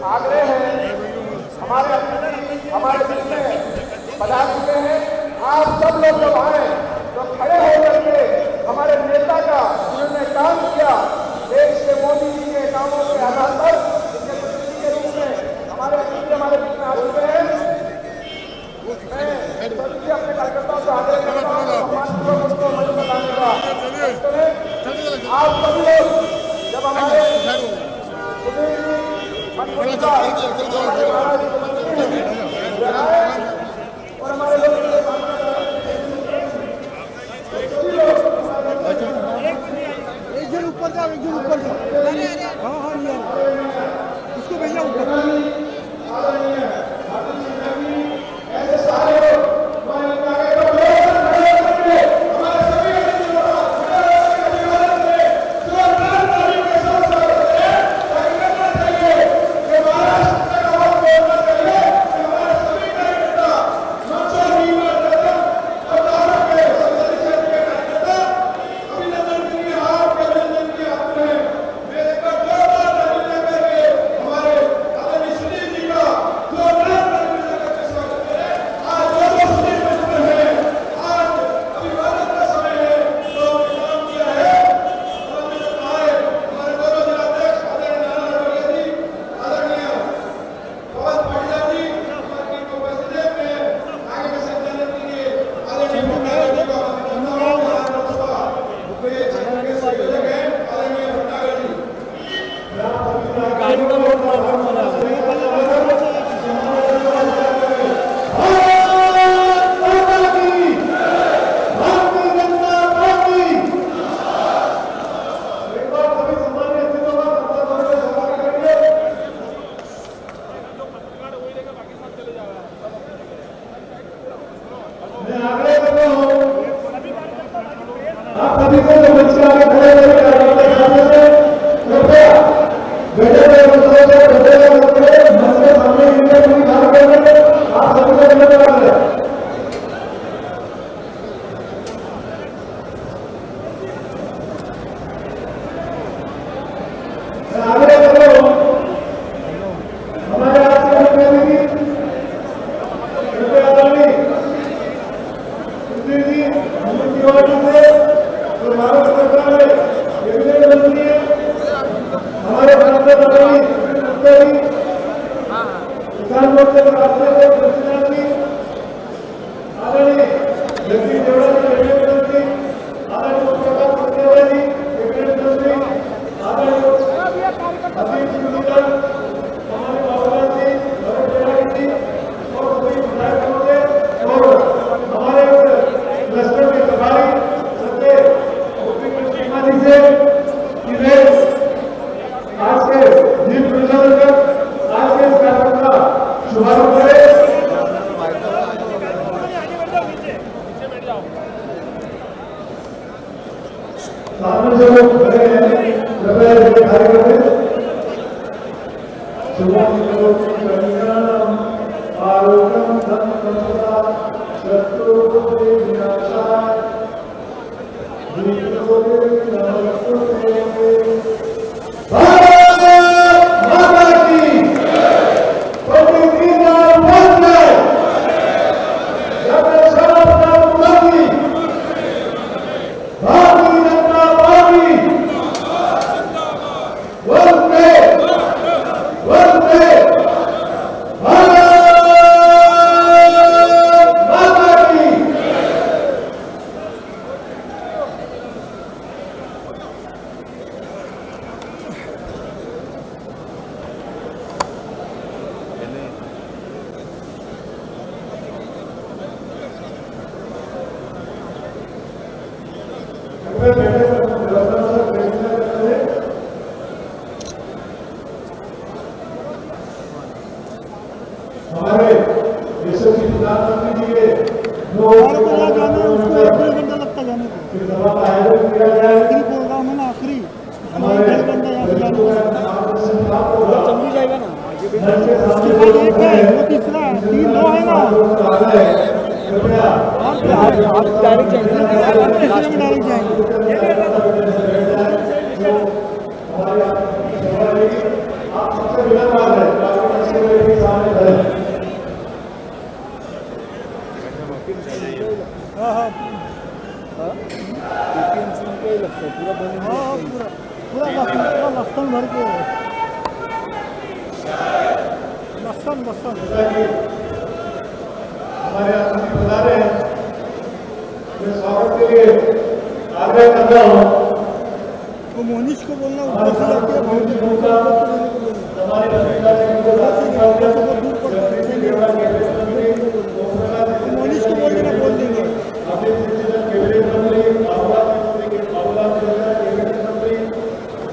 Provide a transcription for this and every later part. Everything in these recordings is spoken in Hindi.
आग्रह है, हमारे बीच में पधार चुके हैं। आप सब लोग जब आए तो खड़े होकर के हमारे नेता का जिन्होंने काम किया, देश के मोदी जी के कामों के आधार पर इनके प्रतिनिधि के रूप में हमारे बीच में आ चुके हैं। मैं सभी अपने कार्यकर्ताओं से आग्रह करता हूँ सम्मानपूर्वक उनको मंच पर लाने का। आप सभी लोग जब हमारे और हमारे लोग एक जन ऊपर जाओ, एक जन ऊपर जाओ। हाँ हाँ यार उसको भेजा ऊपर। हमारे यशस्वी प्रधानमंत्री जी के सभा का आयोजन किया जाए। हमारे चल जाएगा ना तीसरा 3-2 है ना आप डायरेक्ट आप सबसे विनम्र है। हाँ हाँ लगता है पूरा बन पूरा लहसुन भर के लहसुन हमारे अतिथि पधारे हैं, मैं स्वागत के लिए आग्रह कर रहा हूँ। वो मोनिश को बोलना हमारे साथ हमारी मोनिश को बोल देना, बोल देंगे।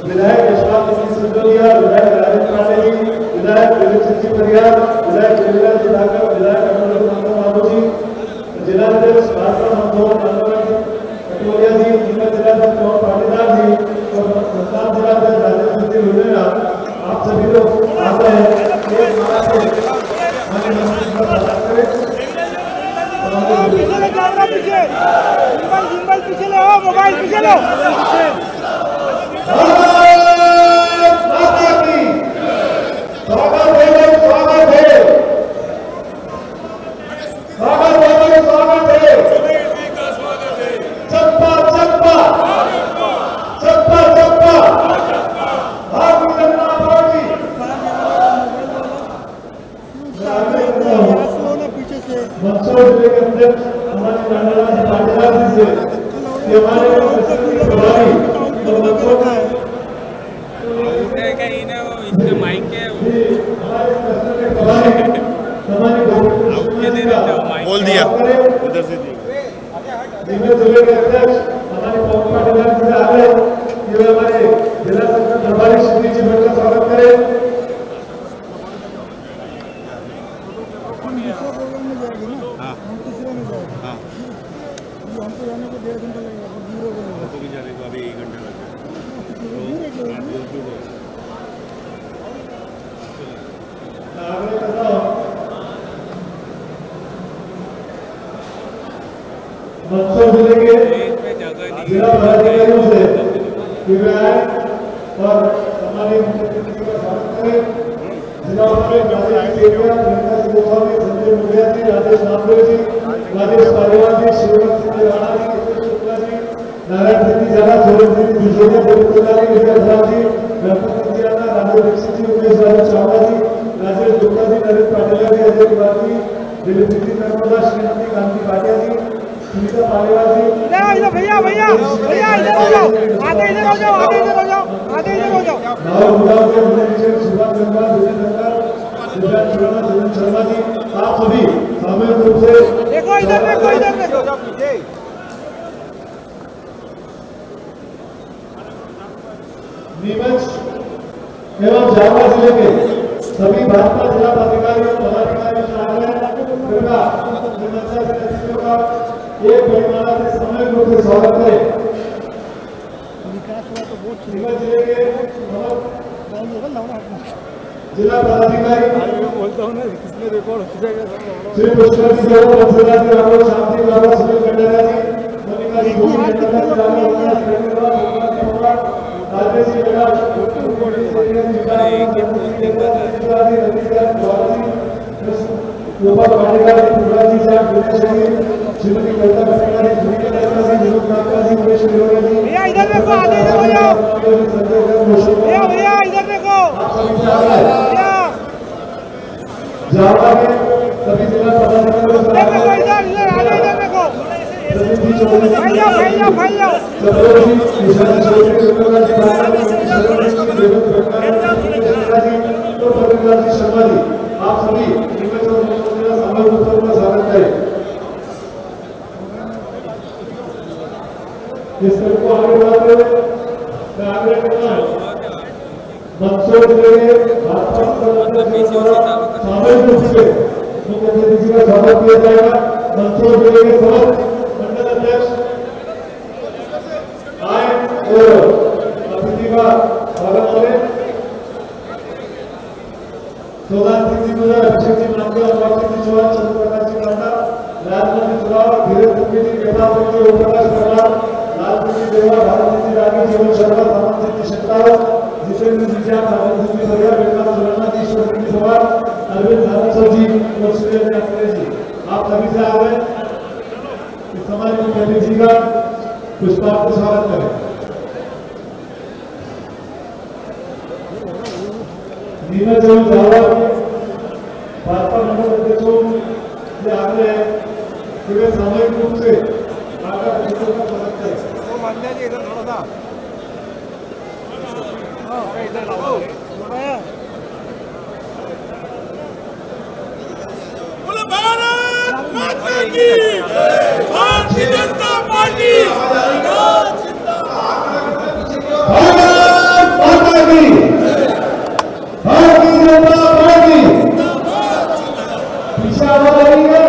विधायक यशपाल सिंह सिंधोलिया, विधायक राजेंद्र पांडे जी, विधायक दिलीप सिंह परिहार, विधायक देवीलाल सुधाकर, विधायक अमर बाबू जी, जिलाध्यक्ष भाजपा मनोहर कटोरिया जी, जिलाध्यक्ष पाटीदार जी और प्रताप जिलाध्यक्ष राजेंद्र सिंह लुनेरा, आप सभी लोग आ रहे हैं। पीछे जिम्बल पीछे ले, मोबाइल पीछे लो। बोल दिया उधर से जिले के अध्यक्ष हमारे पाटीदार जी आ रहे हैं, ये हमारे जिला संगठन प्रभारी श्री जी का स्वागत करें। हाँ हाँ हमको जाने को 1.5 घंटा लगेगा, तो भी जाने को अभी 1 घंटा लगेगा। मंदसौर जिले के जिला पदाधिकारियों से विधायक और हमारे मुख्यमंत्री का स्वागत करें। जिला प्रियंका सिंह गोस्वामी, संजय मुखिया जी, राजेश नामदेव जी, राजेश पालीवाल जी, शिवराज सिंह राणा जी, शुक्ला जी, नारायण सिंह जी जाना, सोलन सिंह बिजोरिया, देवपुरारी, विजय राव जी, गणपत सिंह राणा, राजेश दीक्षित जी, उमेश राजेश चावला जी, राजेश गुप्ता जी, नरेंद्र पाटिल जी, अजय कुमार जी, दिलीप सिंह नर्मदा, श्रीमती कांति भाटिया जी, सुनीता पालीवाल जी। इधर भैया भैया भैया इधर हो जाओ, आगे इधर हो जाओ, आगे इधर हो जाओ, आगे इधर हो जाओ। नाव गुलाब के मुझे सुभाष गंगा, विजय शंकर, सिद्धार्थ शर्मा, सुनील शर्मा जी, आप सभी सामूहिक रूप से देखो इधर देखो, इधर देखो। नीमच एवं झाबुआ जिले के सभी भाजपा जिला पदाधिकारियों पदाधिकारियों से आग्रह कृपया विमर्शा के नेतृत्व का एक परिमाणा से सामूहिक रूप से स्वागत करें। नीमच जिले के जिला पदाधिकारी बोलता हूँ ना, किसने रिकॉर्ड हो जाएगा। श्री पुष्कर जी राव, बंसराज जी राव, शांति राव, सुनील कंडेरा जी, मोनिका जी, भूमि कंडेरा जी, राजेश जी लगा, गोपाल पाटीदार जी, प्रहलाद जी साहब, दिनेश जी, श्रीमती कविता पाटीदार जी, सुनीता दत्ता जी, विनोद नागरा जी, उमेश तिवारी जी, भैया इधर देखो, आगे इधर हो जाओ। भैया भैया इधर देखो, भैया झाबुआ के सभी जिला पदाधिकारियों से देखो, इधर इधर आगे इधर देखो। भैया भैया भैया शर्मा जी, आप सभी सामूहिक उत्सव का स्वागत करें। इस को आगे बढ़ाते हुए मैं आग्रह करता हूँ मंदसौर जिले के भाजपा सामूहिक रूप से मुख्य अतिथि जी का स्वागत किया जाएगा। मंदसौर जिले के समस्त मंडल अध्यक्ष आए और अतिथि का स्वागत करें। सोदान सिंह जी मुझे, अभिषेक जी मानकर, अभिषेक जी चौहान, चंद्रप्रकाश जी पांडा, राजमोहन जी सुराव, धीरज मुखी जी, प्रताप सिंह जी, ओमप्रकाश प्रधान, लालचंद जी देवा, भारत सिंह जी रागी, जीवन शर्मा, सामंत सिंह जी शक्ताव, जितेंद्र जी जाट, राजेंद्र सिंह जी भैया, विकास सुरना जी, ईश्वर सिंह जी सवार, अरविंद धामी पुष्पार्थ स्वागत करें। नीलाचल जावड़ भाजपा मंडल अध्यक्षों से आग्रह है कि वे सामूहिक रूप से आकर अध्यक्षों का स्वागत करें। वो मान लीजिए इधर थोड़ा सा इधर लाओ। बोलो भारत माता की भारतीय जनता पार्टी भारत माता की भारतीय जनता पार्टी पीछे आवाज आ रही है,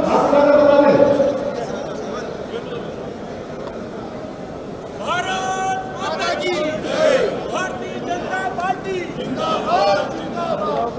हाथ उठाकर बता दें। भारत माता की भारतीय जनता पार्टी जिंदाबाद जिंदाबाद।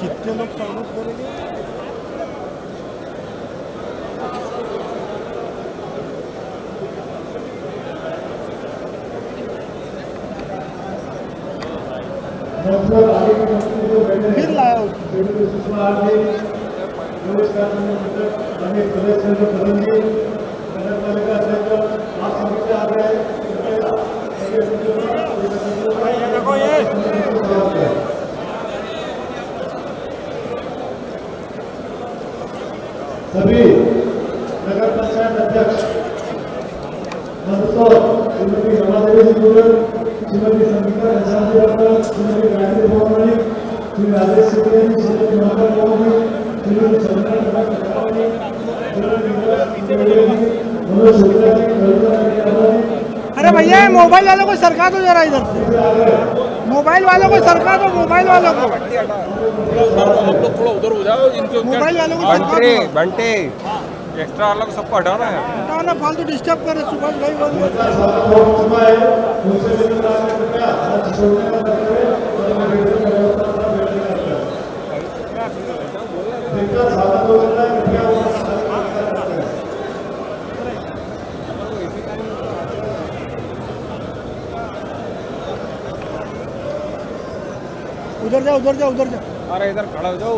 कितने लोग स्वागत करेंगे? फिर लाया सभी नगर पंचायत अध्यक्ष मंदसौर श्रीमती रमादेवी सिंह, श्रीमती संगीता घनश्याम श्रीमती गायत्री भवन, श्री राजेश सिंह, श्रीमती मंगल मोहन, श्रीमती संजना मनोज शुक्ला जी, अरे भैया मोबाइल वालों को सरका दो जरा इधर से, मोबाइल वालों को सरका दो, मोबाइल वालों को थोड़ा उधर हो जाओ, इनको मोबाइल वालों को सरका दो। बंटे एक्स्ट्रा वाला को सबको हटाना है। हटाना, फालतू डिस्टर्ब कर रहे सुभाष भाई बोल रहे। उधर जाओ, उधर जाओ, उधर जाओ। अरे इधर खड़ा हो जाओ।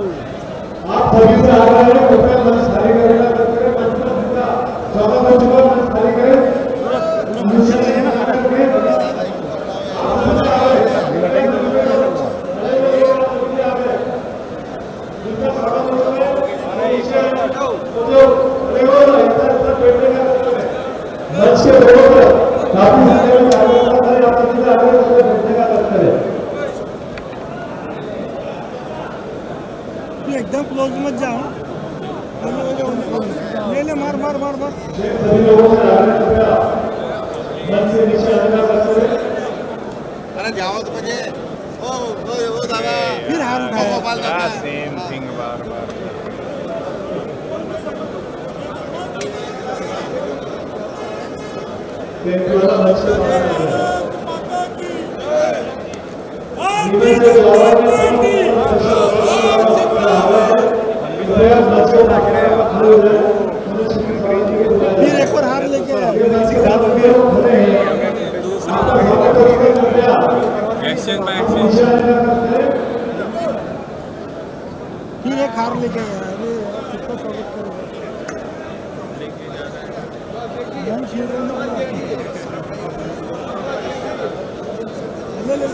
आप सभी से आग्रह है, कृपया मंच खाली करेगा, मंच पर जिनका स्वागत हो चुका है मंच खाली करें। मंच के दोनों तरफ काफी संख्या में कार्यकर्ता हैं, आप सभी से आग्रह है बैठने का तय करें। एकदम क्लोज मत जाओ, ले ले, मार मार मार मार। सभी लोगों से आग्रह कृपया मंच से नीचे आने का तय करें। अरे जाओ तो बजे ओ दादा फिर हाथ उठाया। सेम थिंग बार बार। मंच के बाहर माता की नीचे से फिर एक और हार लेके आया। Action by action. फिर एक हार लेके आया। अरे कितना स्वागत करेगा। ले ले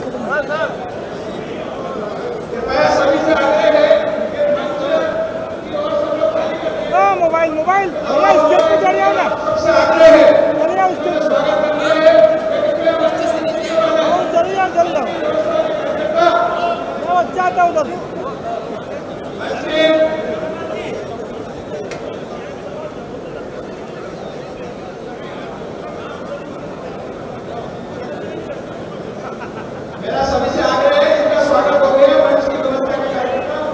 मोबाइल मोबाइल मोबाइल स्टेज पे चढ़ जाओ ना, चले जाओ स्टेज पे, चले जाओ चले जाओ, अच्छा आता उधर। मेरा सभी से आग्रह है, इनका स्वागत हो गया, मंच की व्यवस्था का कार्यक्रम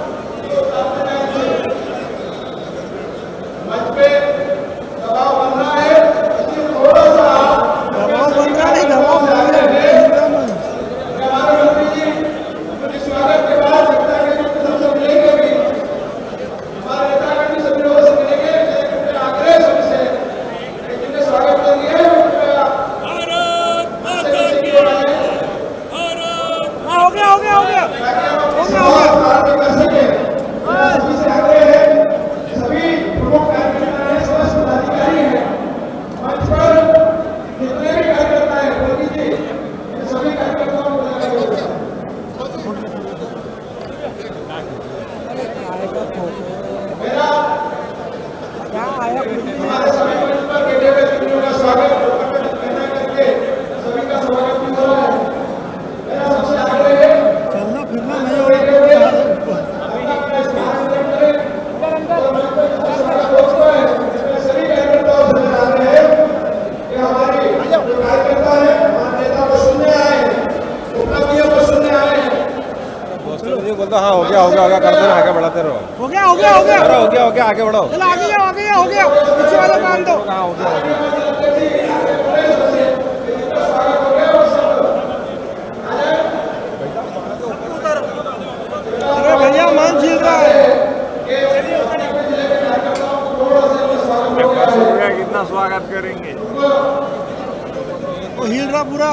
मंच पे दबाव बन रहा है, इसलिए थोड़ा सा दबाव बन रहा है, दबाव बन रहा है। हमारे मंत्री जी अपने स्वागत के बाद जनता के सबसे मिलेंगे भी, हमारे नेतागण भी सभी लोगों से लो। हाँ, हो गया कर देना, आगे बढ़ाते रहो। हो गया अरे हो गया, आगे बढ़ो। चलो आगे जाओ हो गया पीछे वाला काम दो। हाँ, हो गया। अरे भैया मान झील रहा है। कितना स्वागत करेंगे। वो हिल रहा पूरा।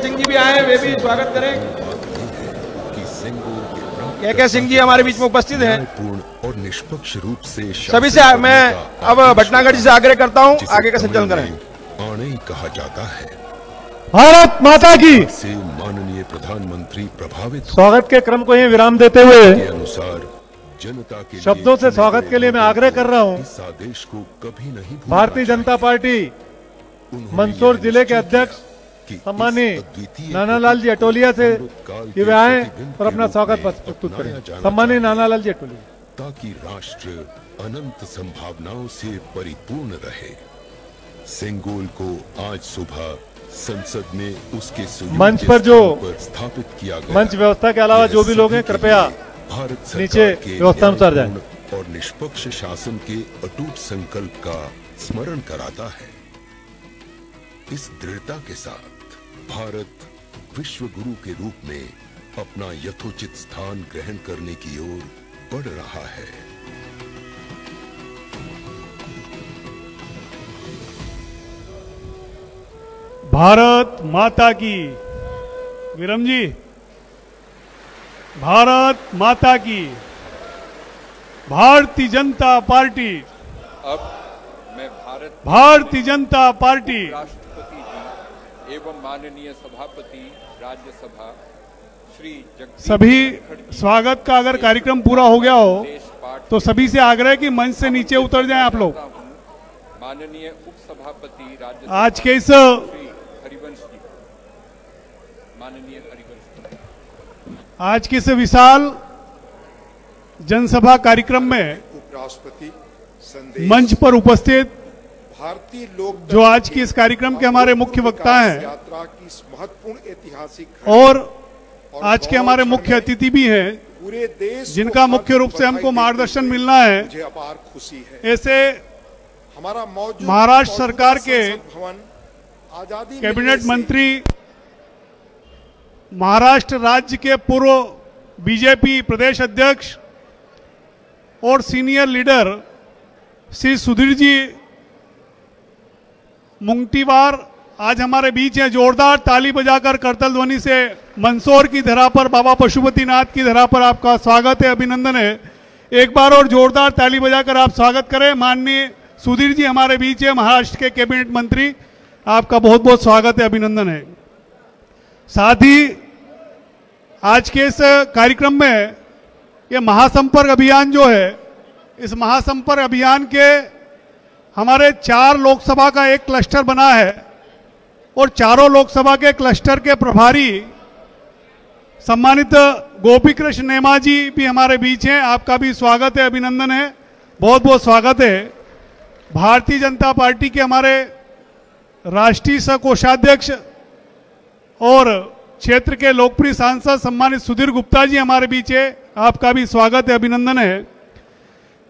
सिंह जी भी आए, वे भी स्वागत करें। के सिंह जी हमारे बीच में उपस्थित हैं। पूर्ण और निष्पक्ष रूप से सभी से मैं अब भटनागर जी से आग्रह करता हूं, आगे का संचालन करें। आने कहा जाता है। भारत माता की से माननीय प्रधानमंत्री प्रभावित स्वागत के क्रम को यहीं विराम देते हुए के अनुसार जनता के शब्दों से स्वागत के लिए मैं आग्रह कर रहा हूं। इस आदेश को कभी नहीं भूलना भारतीय जनता पार्टी उन्होंने मंदसौर यह जिले के निश्चित अध्यक्ष कि इस सम्मानीय अद्वितीय नानालाल जी अटोलिया से काल ये के वे आए प्रतिबिंब और के अपना रूप स्वागत में प्रस्तुत अपनाया करें। जाना सम्मानीय चाहिए, नानालाल जी अटोलिया। ताकि राष्ट्र अनंत संभावनाओं से परिपूर्ण रहे। सेंगोल को आज सुबह संसद में उसके सुयोग्य मंच पर जो स्थान पर स्थापित किया गया। मंच व्यवस्था के अलावा जो भी लोग हैं कृपया भारत सरकार नीचे के व्यवस्था अनुसार जाएं। न्यायपूर्ण और निष्पक्ष शासन के अटूट संकल्प का स्मरण कराता है। इस दृढ़ता के साथ भारत विश्व गुरु के रूप में अपना यथोचित स्थान ग्रहण करने की ओर बढ़ रहा है। भारत माता की। विरम जी, भारत माता की। भारतीय जनता पार्टी। अब मैं भारतीय जनता पार्टी राष्ट्रपति जी एवं माननीय सभापति राज्यसभा श्री जगदीश सभी स्वागत का अगर कार्यक्रम पूरा हो गया हो तो सभी से आग्रह है कि मंच से नीचे उतर जाएं आप लोग। माननीय उपसभापति राज्य आज के इस हरिवंश जी, माननीय हरिवंश जी। आज के इस विशाल जनसभा कार्यक्रम में उपराष्ट्रपति मंच पर उपस्थित भारतीय लोक जो आज की इस कार्यक्रम के हमारे मुख्य वक्ता हैं यात्रा की इस महत्वपूर्ण ऐतिहासिक और आज के हमारे मुख्य अतिथि भी हैं पूरे देश जिनका मुख्य रूप से हमको मार्गदर्शन मिलना है। मुझे अपार खुशी है ऐसे हमारा मौजूद महाराष्ट्र सरकार के भवन आजादी कैबिनेट मंत्री, महाराष्ट्र राज्य के पूर्व बीजेपी प्रदेश अध्यक्ष और सीनियर लीडर श्री सुधीर जी मुंगटीवार आज हमारे बीच हैं। जोरदार ताली बजाकर करतल ध्वनि से मंदसौर की धरा पर, बाबा पशुपतिनाथ की धरा पर आपका स्वागत है, अभिनंदन है। एक बार और जोरदार ताली बजाकर आप स्वागत करें। माननीय सुधीर जी हमारे बीच है, महाराष्ट्र के कैबिनेट मंत्री, आपका बहुत बहुत स्वागत है, अभिनंदन है। साथ ही आज के इस कार्यक्रम में ये महासंपर्क अभियान जो है, इस महासंपर्क अभियान के हमारे 4 लोकसभा का एक क्लस्टर बना है और चारों लोकसभा के क्लस्टर के प्रभारी सम्मानित गोपी कृष्ण नेमा जी भी हमारे बीच हैं। आपका भी स्वागत है, अभिनंदन है, बहुत बहुत स्वागत है। भारतीय जनता पार्टी के हमारे राष्ट्रीय सह कोषाध्यक्ष और क्षेत्र के लोकप्रिय सांसद सम्मानित सुधीर गुप्ता जी हमारे बीच है, आपका भी स्वागत है, अभिनंदन है।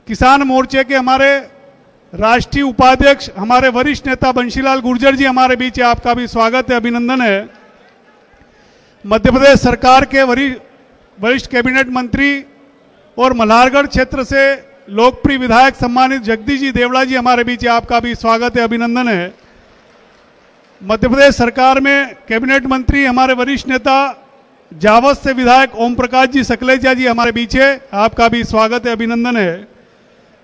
किसान मोर्चे के हमारे राष्ट्रीय उपाध्यक्ष हमारे वरिष्ठ नेता बंशीलाल गुर्जर जी हमारे बीच है, आपका भी स्वागत है, अभिनंदन है। मध्य प्रदेश सरकार के वरिष्ठ कैबिनेट मंत्री और मल्हारगढ़ क्षेत्र से लोकप्रिय विधायक सम्मानित जगदीश जी देवड़ा जी हमारे बीच है, आपका भी स्वागत है, अभिनंदन है। मध्य प्रदेश सरकार में कैबिनेट मंत्री हमारे वरिष्ठ नेता जावस से विधायक ओम प्रकाश जी सकलेचा जी हमारे बीच है, आपका भी स्वागत है, अभिनंदन है।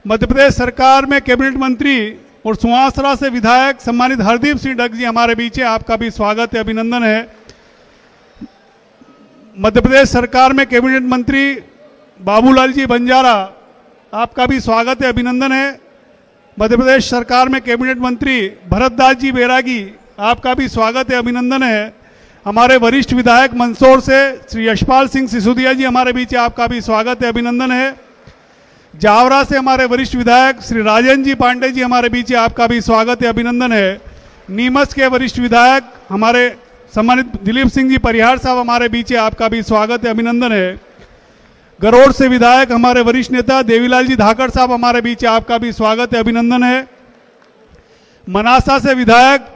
मध्य प्रदेश सरकार में कैबिनेट मंत्री और सुहासरा से विधायक सम्मानित हरदीप सिंह डग जी हमारे बीच है, आपका भी स्वागत है, अभिनंदन है। मध्य प्रदेश सरकार में कैबिनेट मंत्री बाबूलाल जी बंजारा, आपका भी स्वागत है, अभिनंदन है। मध्य प्रदेश सरकार में कैबिनेट मंत्री भरत दास जी बैरागी, आपका भी स्वागत है, अभिनंदन है। हमारे वरिष्ठ विधायक मंदसौर से श्री यशपाल सिंह सिसोदिया जी हमारे बीच है, आपका भी स्वागत है, अभिनंदन है। जावरा से हमारे वरिष्ठ विधायक श्री राजेंद्र जी पांडे जी हमारे बीच है, आपका भी स्वागत है, अभिनंदन है। नीमच के वरिष्ठ विधायक हमारे सम्मानित दिलीप सिंह जी परिहार साहब हमारे बीच है, आपका भी स्वागत है, अभिनंदन है। गरोड़ से विधायक हमारे वरिष्ठ नेता देवीलाल जी धाकड़ साहब हमारे बीच है, आपका भी स्वागत है, अभिनंदन है। मनासा से विधायक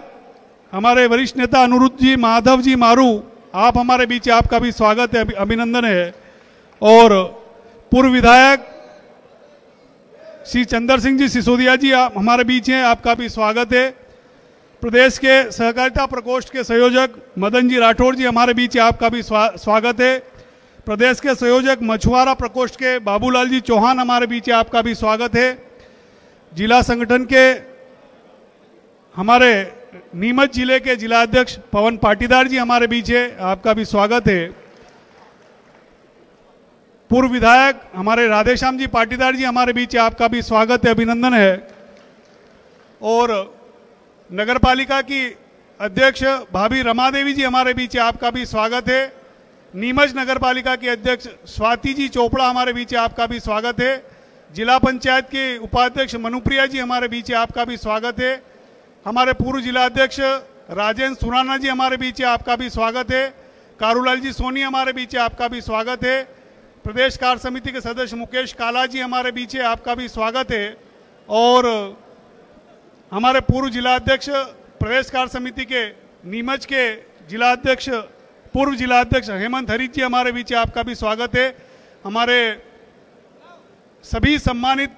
हमारे वरिष्ठ नेता अनुरुद्ध जी माधव जी मारू, आप हमारे बीच है, आपका भी स्वागत है, अभिनंदन है। और पूर्व विधायक श्री चंद्र सिंह जी सिसोदिया जी आप हमारे बीच हैं, आपका भी स्वागत है। प्रदेश के सहकारिता प्रकोष्ठ के संयोजक मदन जी राठौड़ जी हमारे बीच है, आपका भी स्वागत है। प्रदेश के संयोजक मछुआरा प्रकोष्ठ के बाबूलाल जी चौहान हमारे बीच है, आपका भी स्वागत है। जिला संगठन के हमारे नीमच जिले के जिला अध्यक्ष पवन पाटीदार जी हमारे बीच है, आपका भी स्वागत है। पूर्व विधायक हमारे राधेश्याम जी पाटीदार जी हमारे बीच है, आपका भी स्वागत है, अभिनंदन है। और नगर पालिका की अध्यक्ष भाभी रमा देवी जी हमारे बीच है, आपका भी स्वागत है। नीमच नगर पालिका के अध्यक्ष स्वाति जी चोपड़ा हमारे बीच है, आपका भी स्वागत है। जिला पंचायत के उपाध्यक्ष मनुप्रिया जी हमारे बीच है, आपका भी स्वागत है। हमारे पूर्व जिला अध्यक्ष राजेंद्र सुराना जी हमारे बीच है, आपका भी स्वागत है। कारूलाल जी सोनी हमारे बीच है, आपका भी स्वागत है। प्रदेश कार्य समिति के सदस्य मुकेश काला जी हमारे बीच है, आपका भी स्वागत है। और हमारे पूर्व जिला अध्यक्ष प्रदेश कार्य समिति के नीमच के जिला अध्यक्ष पूर्व जिला अध्यक्ष हेमंत हरीश जी हमारे बीच है, आपका भी स्वागत है। हमारे सभी सम्मानित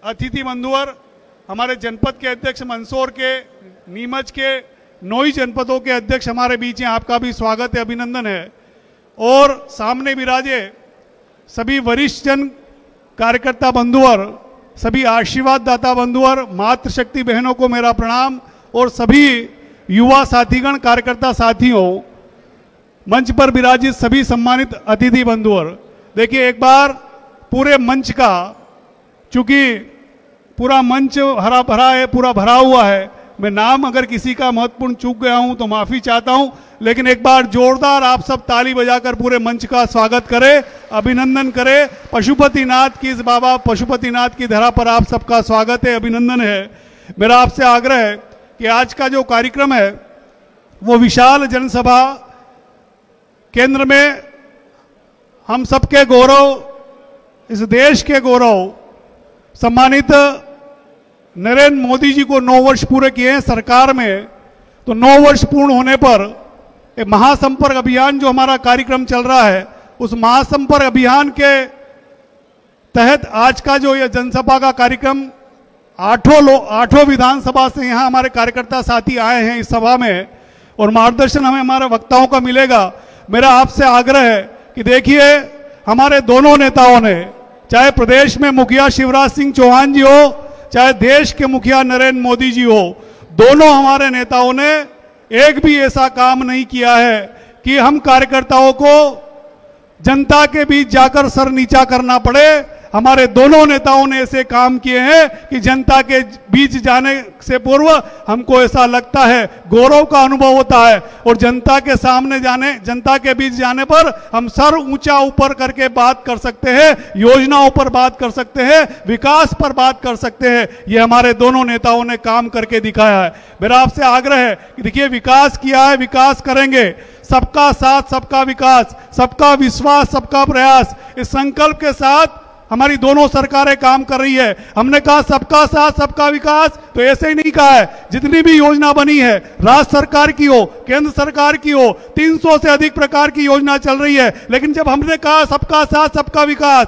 अतिथि बंधुवर, हमारे जनपद के अध्यक्ष मंदसौर के, नीमच के, नोई जनपदों के अध्यक्ष हमारे बीच हैं, आपका भी स्वागत है, अभिनंदन है। और सामने विराजे सभी वरिष्ठ जन कार्यकर्ता बंधुवर, सभी आशीर्वाद दाता बंधुवर, मातृशक्ति बहनों को मेरा प्रणाम। और सभी युवा साथीगण, कार्यकर्ता साथियों, मंच पर विराजित सभी सम्मानित अतिथि बंधुवर, देखिए एक बार पूरे मंच का, चूंकि पूरा मंच हरा भरा है, पूरा भरा हुआ है, मैं नाम अगर किसी का महत्वपूर्ण चूक गया हूं तो माफी चाहता हूं, लेकिन एक बार जोरदार आप सब ताली बजाकर पूरे मंच का स्वागत करें, अभिनंदन करें। पशुपतिनाथ की इस बाबा पशुपतिनाथ की धरा पर आप सबका स्वागत है, अभिनंदन है। मेरा आपसे आग्रह है कि आज का जो कार्यक्रम है वो विशाल जनसभा, केंद्र में हम सबके गौरव, इस देश के गौरव, सम्मानित नरेंद्र मोदी जी को 9 वर्ष पूरे किए हैं सरकार में, तो 9 वर्ष पूर्ण होने पर एक महासंपर्क अभियान जो हमारा कार्यक्रम चल रहा है, उस महासंपर्क अभियान के तहत आज का जो ये जनसभा का कार्यक्रम, 8 विधानसभा से यहाँ हमारे कार्यकर्ता साथी आए हैं इस सभा में, और मार्गदर्शन हमें हमारे वक्ताओं का मिलेगा। मेरा आपसे आग्रह है कि देखिए, हमारे दोनों नेताओं ने, चाहे प्रदेश में मुखिया शिवराज सिंह चौहान जी हो, चाहे देश के मुखिया नरेंद्र मोदी जी हो, दोनों हमारे नेताओं ने एक भी ऐसा काम नहीं किया है कि हम कार्यकर्ताओं को जनता के बीच जाकर सर नीचा करना पड़े। हमारे दोनों नेताओं ने ऐसे काम किए हैं कि जनता के बीच जाने से पूर्व हमको ऐसा लगता है, गौरव का अनुभव होता है, और जनता के सामने जाने, जनता के बीच जाने पर हम सर ऊंचा ऊपर करके बात कर सकते हैं, योजनाओं पर बात कर सकते हैं, विकास पर बात कर सकते हैं। ये हमारे दोनों नेताओं ने काम करके दिखाया है। मेरा आपसे आग्रह है कि देखिए, विकास किया है, विकास करेंगे, सबका साथ सबका विकास, सबका विश्वास सबका प्रयास, इस संकल्प के साथ हमारी दोनों सरकारें काम कर रही है। हमने कहा सबका साथ सबका विकास, तो ऐसे ही नहीं कहा है। जितनी भी योजना बनी है, राज्य सरकार की हो, केंद्र सरकार की हो, 300 से अधिक प्रकार की योजना चल रही है, लेकिन जब हमने कहा सबका साथ सबका विकास,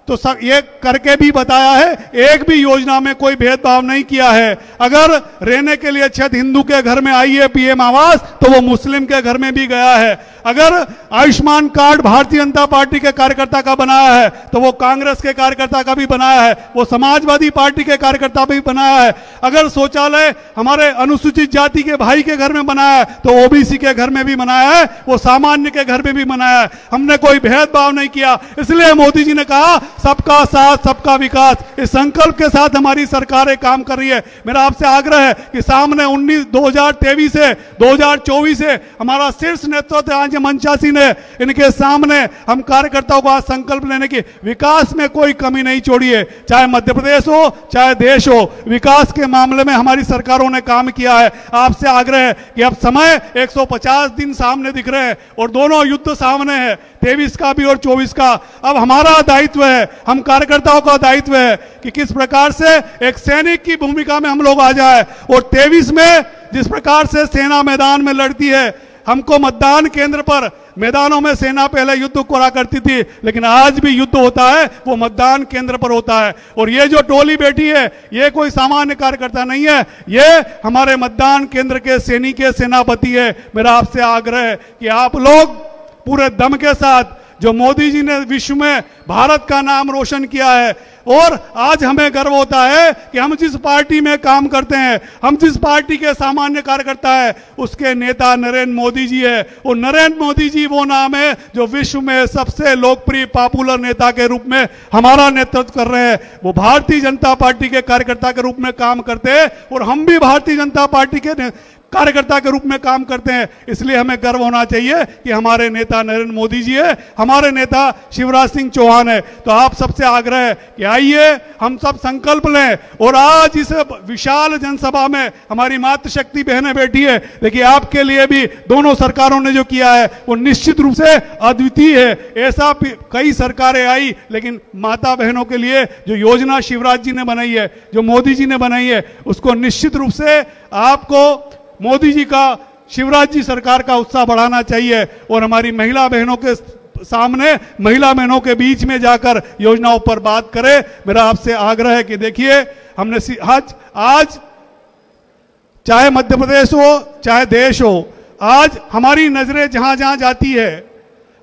तो ये करके भी बताया है, एक भी योजना में कोई भेदभाव नहीं किया है। अगर रहने के लिए छत हिंदू के घर में आई है पीएम आवास, तो वो मुस्लिम के घर में भी गया है। अगर आयुष्मान कार्ड भारतीय जनता पार्टी के कार्यकर्ता का बनाया है, तो वो कांग्रेस के कार्यकर्ता का भी बनाया है, वो समाजवादी पार्टी के कार्यकर्ता भी बनाया है। अगर शौचालय हमारे अनुसूचित जाति के भाई के घर में बनाया है, तो ओबीसी के घर में भी बनाया है, वो सामान्य के घर में भी बनाया है। हमने कोई भेदभाव नहीं किया। इसलिए मोदी जी ने कहा सबका साथ सबका विकास, इस संकल्प के साथ हमारी सरकारें काम कर रही है। मेरा आपसे आग्रह है कि सामने 2023 से 2024 से हमारा शीर्ष नेतृत्व आज मंचासी ने, इनके सामने हम कार्यकर्ताओं को आज संकल्प लेने की, विकास में कोई कमी नहीं छोड़िए, चाहे मध्य प्रदेश हो चाहे देश हो, विकास के मामले में हमारी सरकारों ने काम किया है। आपसे आग्रह है कि अब समय 150 दिन सामने दिख रहे हैं और दोनों युद्ध सामने है, 23 का भी और 24 का। अब हमारा दायित्व है, हम कार्यकर्ताओं का दायित्व है कि किस प्रकार से एक सैनिक की भूमिका में हम लोग आ जाए। और 23 में जिस प्रकार से सेना मैदान में लड़ती है, हमको मतदान केंद्र पर, मैदानों में सेना पहले युद्ध करा करती थी, लेकिन आज भी युद्ध होता है वो मतदान केंद्र पर होता है। और ये जो टोली बैठी है ये कोई सामान्य कार्यकर्ता नहीं है, ये हमारे मतदान केंद्र के सैनिक के सेनापति है। मेरा आपसे आग्रह है कि आप लोग पूरे दम के साथ, जो मोदी जी ने विश्व में भारत का नाम रोशन किया है, और आज हमें गर्व होता है कि हम जिस पार्टी में काम करते हैं, हम जिस पार्टी के सामान्य कार्यकर्ता है, उसके नेता नरेंद्र मोदी जी है। और नरेंद्र मोदी जी वो नाम है जो विश्व में सबसे लोकप्रिय पॉपुलर नेता के रूप में हमारा नेतृत्व कर रहे हैं। वो भारतीय जनता पार्टी के कार्यकर्ता के रूप में काम करते हैं और हम भी भारतीय जनता पार्टी के कार्यकर्ता के रूप में काम करते हैं। इसलिए हमें गर्व होना चाहिए कि हमारे नेता नरेंद्र मोदी जी है, हमारे नेता शिवराज सिंह चौहान है। तो आप सबसे आग्रह है कि आइए हम सब संकल्प लें। और आज इस विशाल जनसभा में हमारी मातृशक्ति बहनें बैठी है, देखिए आपके लिए भी दोनों सरकारों ने जो किया है वो निश्चित रूप से अद्वितीय है। ऐसा कई सरकारें आई, लेकिन माता बहनों के लिए जो योजना शिवराज जी ने बनाई है, जो मोदी जी ने बनाई है, उसको निश्चित रूप से आपको मोदी जी का, शिवराज जी सरकार का उत्साह बढ़ाना चाहिए। और हमारी महिला बहनों के सामने, महिला बहनों के बीच में जाकर योजनाओं पर बात करें। मेरा आपसे आग्रह है कि देखिए हमने आज चाहे मध्य प्रदेश हो चाहे देश हो, आज हमारी नजरें जहां जहां जाती है,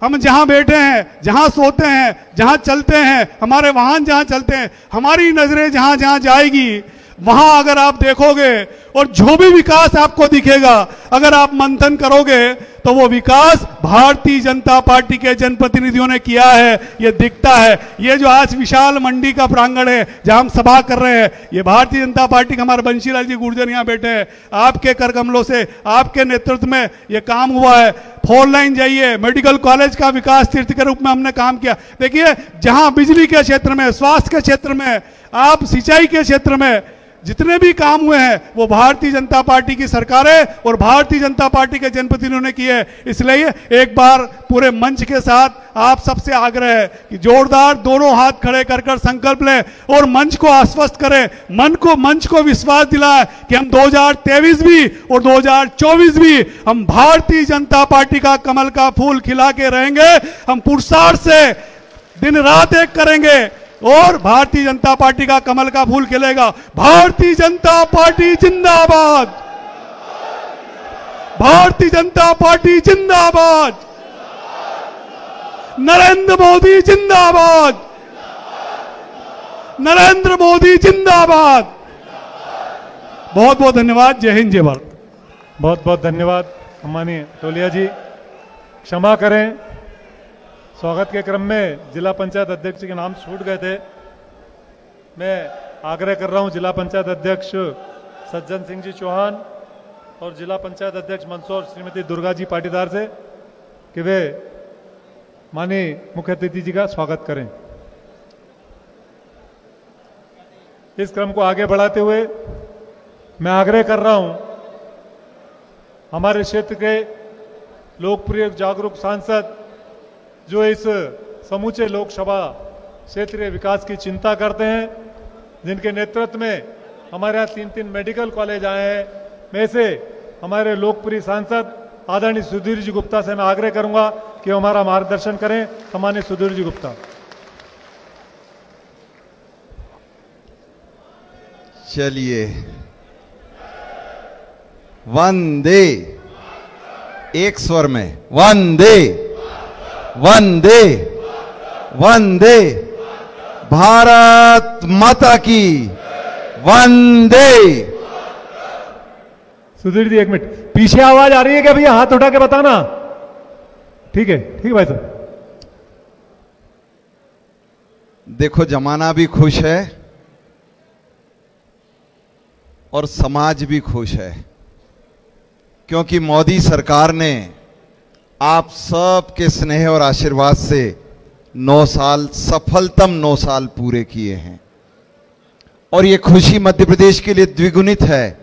हम जहां बैठे हैं, जहां सोते हैं, जहां चलते हैं, हमारे वाहन जहां चलते हैं, हमारी नजरें जहां जहां जाएगी, वहां अगर आप देखोगे और जो भी विकास आपको दिखेगा, अगर आप मंथन करोगे तो वो विकास भारतीय जनता पार्टी के जनप्रतिनिधियों ने किया है, ये दिखता है। ये जो आज विशाल मंडी का प्रांगण है जहां हम सभा कर रहे हैं, ये भारतीय जनता पार्टी के हमारे बंशीलाल जी गुर्जर यहां बैठे हैं, आपके कर कमलों से, आपके नेतृत्व में ये काम हुआ है। 4 लाइन जाइए, मेडिकल कॉलेज का विकास तीर्थ के रूप में हमने काम किया। देखिए जहां बिजली के क्षेत्र में, स्वास्थ्य के क्षेत्र में, आप सिंचाई के क्षेत्र में जितने भी काम हुए हैं वो भारतीय जनता पार्टी की सरकारें और भारतीय जनता पार्टी के जनप्रतिनिधियों ने किए। इसलिए एक बार पूरे मंच के साथ आप सबसे आग्रह है कि जोरदार दोनों हाथ खड़े कर कर संकल्प लें और मंच को आश्वस्त करें, मंच को विश्वास दिलाएं कि हम 2023 भी और 2024 भी हम भारतीय जनता पार्टी का कमल का फूल खिला के रहेंगे। हम पुरुषार्थ से दिन रात एक करेंगे और भारतीय जनता पार्टी का कमल का फूल खिलेगा। भारतीय जनता पार्टी जिंदाबाद, भारतीय जनता पार्टी जिंदाबाद, नरेंद्र मोदी जिंदाबाद, नरेंद्र मोदी जिंदाबाद। बहुत बहुत धन्यवाद। जय हिंद, जय भारत। बहुत बहुत धन्यवाद माननीय टोलिया जी। क्षमा करें, स्वागत के क्रम में जिला पंचायत अध्यक्ष के नाम छूट गए थे। मैं आग्रह कर रहा हूं जिला पंचायत अध्यक्ष सज्जन सिंह जी चौहान और जिला पंचायत अध्यक्ष मंदसौर श्रीमती दुर्गा जी पाटीदार से कि वे माननीय मुख्य अतिथि जी का स्वागत करें। इस क्रम को आगे बढ़ाते हुए मैं आग्रह कर रहा हूं हमारे क्षेत्र के लोकप्रिय जागरूक सांसद जो इस समूचे लोकसभा क्षेत्रीय विकास की चिंता करते हैं, जिनके नेतृत्व में हमारे यहाँ 3-3 मेडिकल कॉलेज आए हैं, में से हमारे लोकप्रिय सांसद आदरणीय सुधीर जी गुप्ता से मैं आग्रह करूंगा कि हमारा मार्गदर्शन करें। सम्मानित सुधीर जी गुप्ता। चलिए, वंदे, एक स्वर में वंदे, वंदे, वंदे, भारत माता की वंदे। सुधीर जी एक मिनट, पीछे आवाज आ रही है क्या भैया? हाथ उठा के बताना। ठीक है भाई साहब। देखो जमाना भी खुश है और समाज भी खुश है, क्योंकि मोदी सरकार ने आप सबके स्नेह और आशीर्वाद से 9 साल सफलतम 9 साल पूरे किए हैं। और ये खुशी मध्य प्रदेश के लिए द्विगुणित है,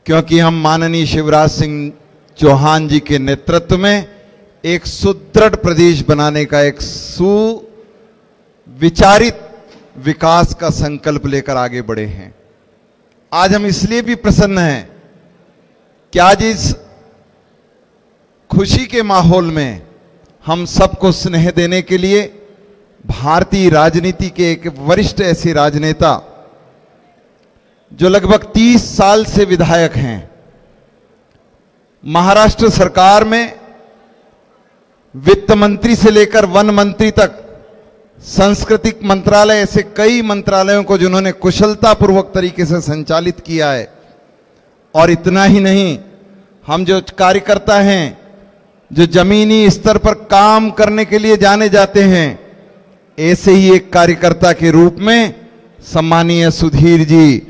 क्योंकि हम माननीय शिवराज सिंह चौहान जी के नेतृत्व में एक सुदृढ़ प्रदेश बनाने का एक सुविचारित विकास का संकल्प लेकर आगे बढ़े हैं। आज हम इसलिए भी प्रसन्न हैं कि आज इस खुशी के माहौल में हम सबको स्नेह देने के लिए भारतीय राजनीति के एक वरिष्ठ ऐसे राजनेता जो लगभग 30 साल से विधायक हैं, महाराष्ट्र सरकार में वित्त मंत्री से लेकर वन मंत्री तक, सांस्कृतिक मंत्रालय, ऐसे कई मंत्रालयों को जिन्होंने कुशलतापूर्वक तरीके से संचालित किया है। और इतना ही नहीं, हम जो कार्यकर्ता हैं जो जमीनी स्तर पर काम करने के लिए जाने जाते हैं, ऐसे ही एक कार्यकर्ता के रूप में सम्मानीय सुधीर जी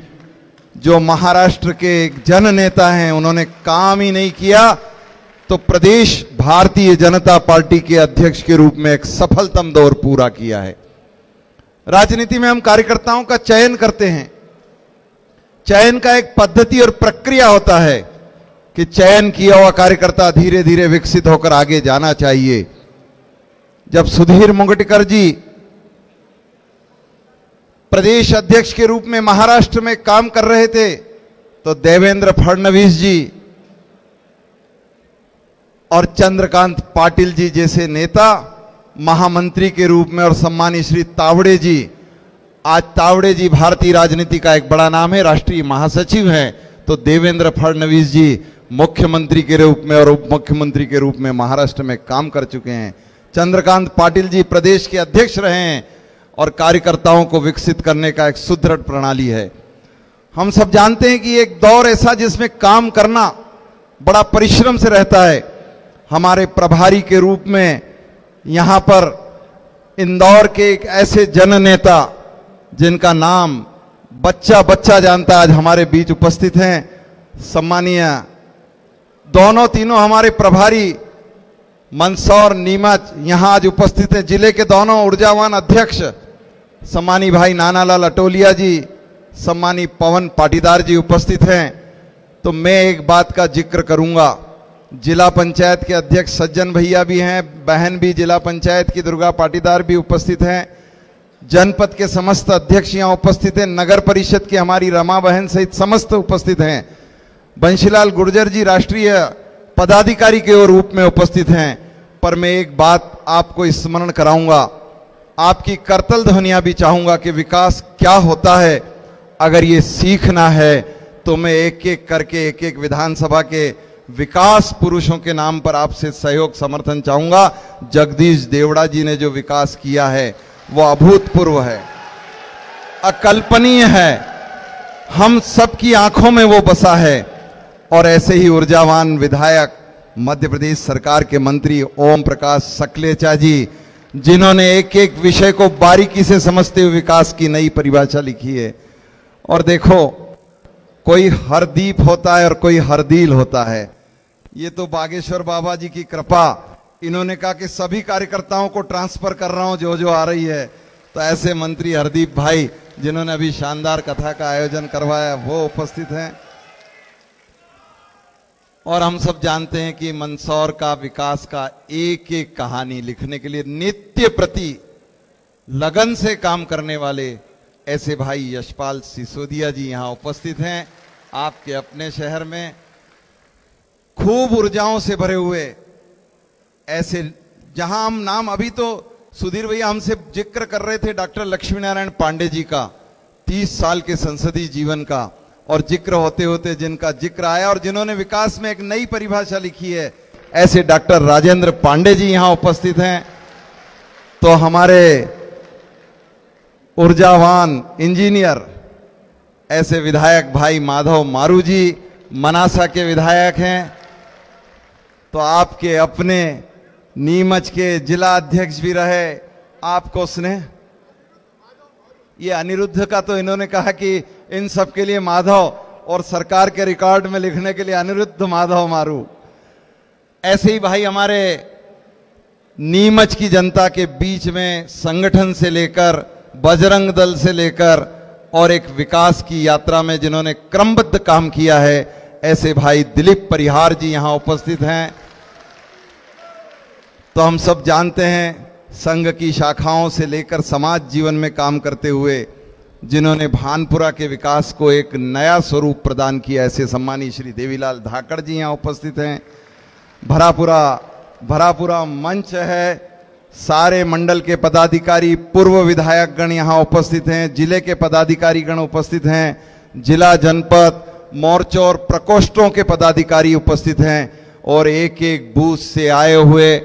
जो महाराष्ट्र के एक जन नेता हैं, उन्होंने काम ही नहीं किया तो प्रदेश भारतीय जनता पार्टी के अध्यक्ष के रूप में एक सफलतम दौर पूरा किया है। राजनीति में हम कार्यकर्ताओं का चयन करते हैं, चयन का एक पद्धति और प्रक्रिया होता है कि चयन किया हुआ कार्यकर्ता धीरे धीरे विकसित होकर आगे जाना चाहिए। जब सुधीर मुंगटकर जी प्रदेश अध्यक्ष के रूप में महाराष्ट्र में काम कर रहे थे तो देवेंद्र फडणवीस जी और चंद्रकांत पाटिल जी जैसे नेता महामंत्री के रूप में, और सम्मानीय श्री तावड़े जी, आज तावड़े जी भारतीय राजनीति का एक बड़ा नाम है, राष्ट्रीय महासचिव हैं, तो देवेंद्र फडणवीस जी मुख्यमंत्री के रूप में और उप मुख्यमंत्री के रूप में महाराष्ट्र में काम कर चुके हैं। चंद्रकांत पाटिल जी प्रदेश के अध्यक्ष रहे हैं और कार्यकर्ताओं को विकसित करने का एक सुदृढ़ प्रणाली है। हम सब जानते हैं कि एक दौर ऐसा जिसमें काम करना बड़ा परिश्रम से रहता है। हमारे प्रभारी के रूप में यहां पर इंदौर के एक ऐसे जन नेता जिनका नाम बच्चा बच्चा जानता आज हमारे बीच उपस्थित हैं। सम्मानीय दोनों तीनों हमारे प्रभारी मंदसौर नीमच यहां आज उपस्थित हैं। जिले के दोनों ऊर्जावान अध्यक्ष सम्मानीय भाई नानालाल अटोलिया जी, सम्मानीय पवन पाटीदार जी उपस्थित हैं। तो मैं एक बात का जिक्र करूंगा, जिला पंचायत के अध्यक्ष सज्जन भैया भी हैं, बहन भी जिला पंचायत की दुर्गा पाटीदार भी उपस्थित हैं, जनपद के समस्त अध्यक्ष यहां उपस्थित हैं, नगर परिषद की हमारी रमा बहन सहित समस्त उपस्थित हैं, बंशीलाल गुर्जर जी राष्ट्रीय पदाधिकारी के रूप में उपस्थित हैं। पर मैं एक बात आपको स्मरण कराऊंगा, आपकी करतल ध्वनियां भी चाहूंगा कि विकास क्या होता है। अगर ये सीखना है तो मैं एक एक करके एक एक विधानसभा के विकास पुरुषों के नाम पर आपसे सहयोग समर्थन चाहूंगा। जगदीश देवड़ा जी ने जो विकास किया है वो अभूतपूर्व है, अकल्पनीय है, हम सबकी आंखों में वो बसा है। और ऐसे ही ऊर्जावान विधायक मध्य प्रदेश सरकार के मंत्री ओम प्रकाश सकलेचा जी, जिन्होंने एक एक विषय को बारीकी से समझते हुए विकास की नई परिभाषा लिखी है। और देखो, कोई हरदीप होता है और कोई हरदील होता है। ये तो बागेश्वर बाबा जी की कृपा, इन्होंने कहा कि सभी कार्यकर्ताओं को ट्रांसफर कर रहा हूं जो जो आ रही है। तो ऐसे मंत्री हरदीप भाई जिन्होंने अभी शानदार कथा का आयोजन करवाया वो उपस्थित हैं। और हम सब जानते हैं कि मंदसौर का विकास का एक एक कहानी लिखने के लिए नित्य प्रति लगन से काम करने वाले ऐसे भाई यशपाल सिसोदिया जी यहां उपस्थित हैं। आपके अपने शहर में खूब ऊर्जाओं से भरे हुए ऐसे, जहां हम नाम अभी तो सुधीर भैया हमसे जिक्र कर रहे थे डॉक्टर लक्ष्मी नारायण पांडे जी का 30 साल के संसदीय जीवन का, और जिक्र होते होते जिनका जिक्र आया और जिन्होंने विकास में एक नई परिभाषा लिखी है, ऐसे डॉक्टर राजेंद्र पांडे जी यहां उपस्थित हैं। तो हमारे ऊर्जावान इंजीनियर ऐसे विधायक भाई माधव मारू जी मनासा के विधायक हैं। तो आपके अपने नीमच के जिला अध्यक्ष भी रहे, आपको स्नेह ये अनिरुद्ध का तो इन्होंने कहा कि इन सब के लिए माधव, और सरकार के रिकॉर्ड में लिखने के लिए अनिरुद्ध माधव मारू। ऐसे ही भाई हमारे नीमच की जनता के बीच में संगठन से लेकर बजरंग दल से लेकर और एक विकास की यात्रा में जिन्होंने क्रमबद्ध काम किया है, ऐसे भाई दिलीप परिहार जी यहां उपस्थित हैं। तो हम सब जानते हैं संघ की शाखाओं से लेकर समाज जीवन में काम करते हुए जिन्होंने भानपुरा के विकास को एक नया स्वरूप प्रदान किया, ऐसे सम्मानीय श्री देवीलाल धाकड़ जी यहां उपस्थित हैं। भरापुरा मंच है, सारे मंडल के पदाधिकारी, पूर्व विधायकगण यहां उपस्थित हैं, जिले के पदाधिकारी गण उपस्थित हैं, जिला जनपद मोर्चों और प्रकोष्ठों के पदाधिकारी उपस्थित हैं, और एक एक बूथ से आए हुए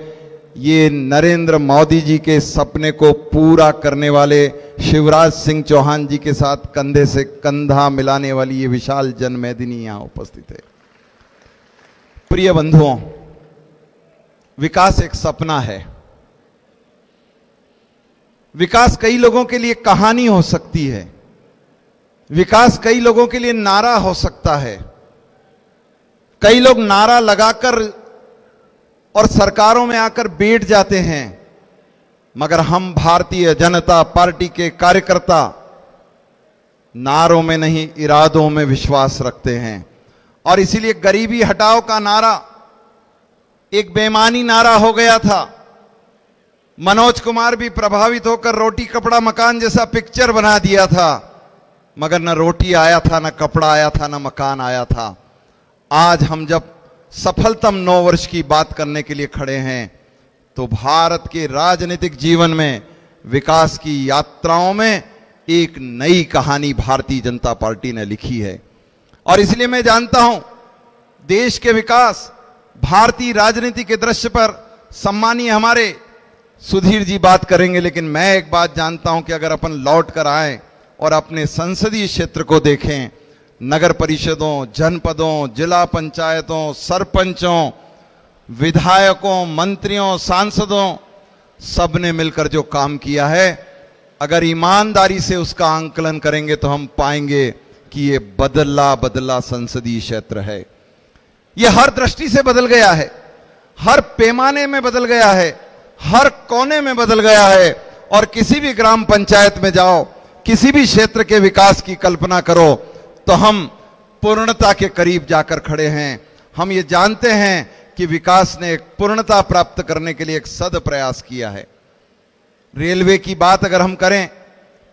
ये नरेंद्र मोदी जी के सपने को पूरा करने वाले शिवराज सिंह चौहान जी के साथ कंधे से कंधा मिलाने वाली ये विशाल जनमेदिनी यहां उपस्थित है। प्रिय बंधुओं, विकास एक सपना है। विकास कई लोगों के लिए कहानी हो सकती है, विकास कई लोगों के लिए नारा हो सकता है। कई लोग नारा लगाकर और सरकारों में आकर बैठ जाते हैं, मगर हम भारतीय जनता पार्टी के कार्यकर्ता नारों में नहीं, इरादों में विश्वास रखते हैं। और इसीलिए गरीबी हटाओ का नारा एक बेईमानी नारा हो गया था। मनोज कुमार भी प्रभावित होकर रोटी कपड़ा मकान जैसा पिक्चर बना दिया था, मगर न रोटी आया था, न कपड़ा आया था, न मकान आया था। आज हम जब सफलतम 9 वर्ष की बात करने के लिए खड़े हैं, तो भारत के राजनीतिक जीवन में विकास की यात्राओं में एक नई कहानी भारतीय जनता पार्टी ने लिखी है। और इसलिए मैं जानता हूं देश के विकास, भारतीय राजनीति के दृश्य पर सम्मानीय हमारे सुधीर जी बात करेंगे, लेकिन मैं एक बात जानता हूं कि अगर अपन लौट कर आए और अपने संसदीय क्षेत्र को देखें, नगर परिषदों, जनपदों, जिला पंचायतों, सरपंचों, विधायकों, मंत्रियों, सांसदों, सबने मिलकर जो काम किया है, अगर ईमानदारी से उसका आंकलन करेंगे तो हम पाएंगे कि ये बदला बदला संसदीय क्षेत्र है। ये हर दृष्टि से बदल गया है, हर पैमाने में बदल गया है, हर कोने में बदल गया है। और किसी भी ग्राम पंचायत में जाओ, किसी भी क्षेत्र के विकास की कल्पना करो, तो हम पूर्णता के करीब जाकर खड़े हैं। हम ये जानते हैं कि विकास ने एक पूर्णता प्राप्त करने के लिए एक सद प्रयास किया है। रेलवे की बात अगर हम करें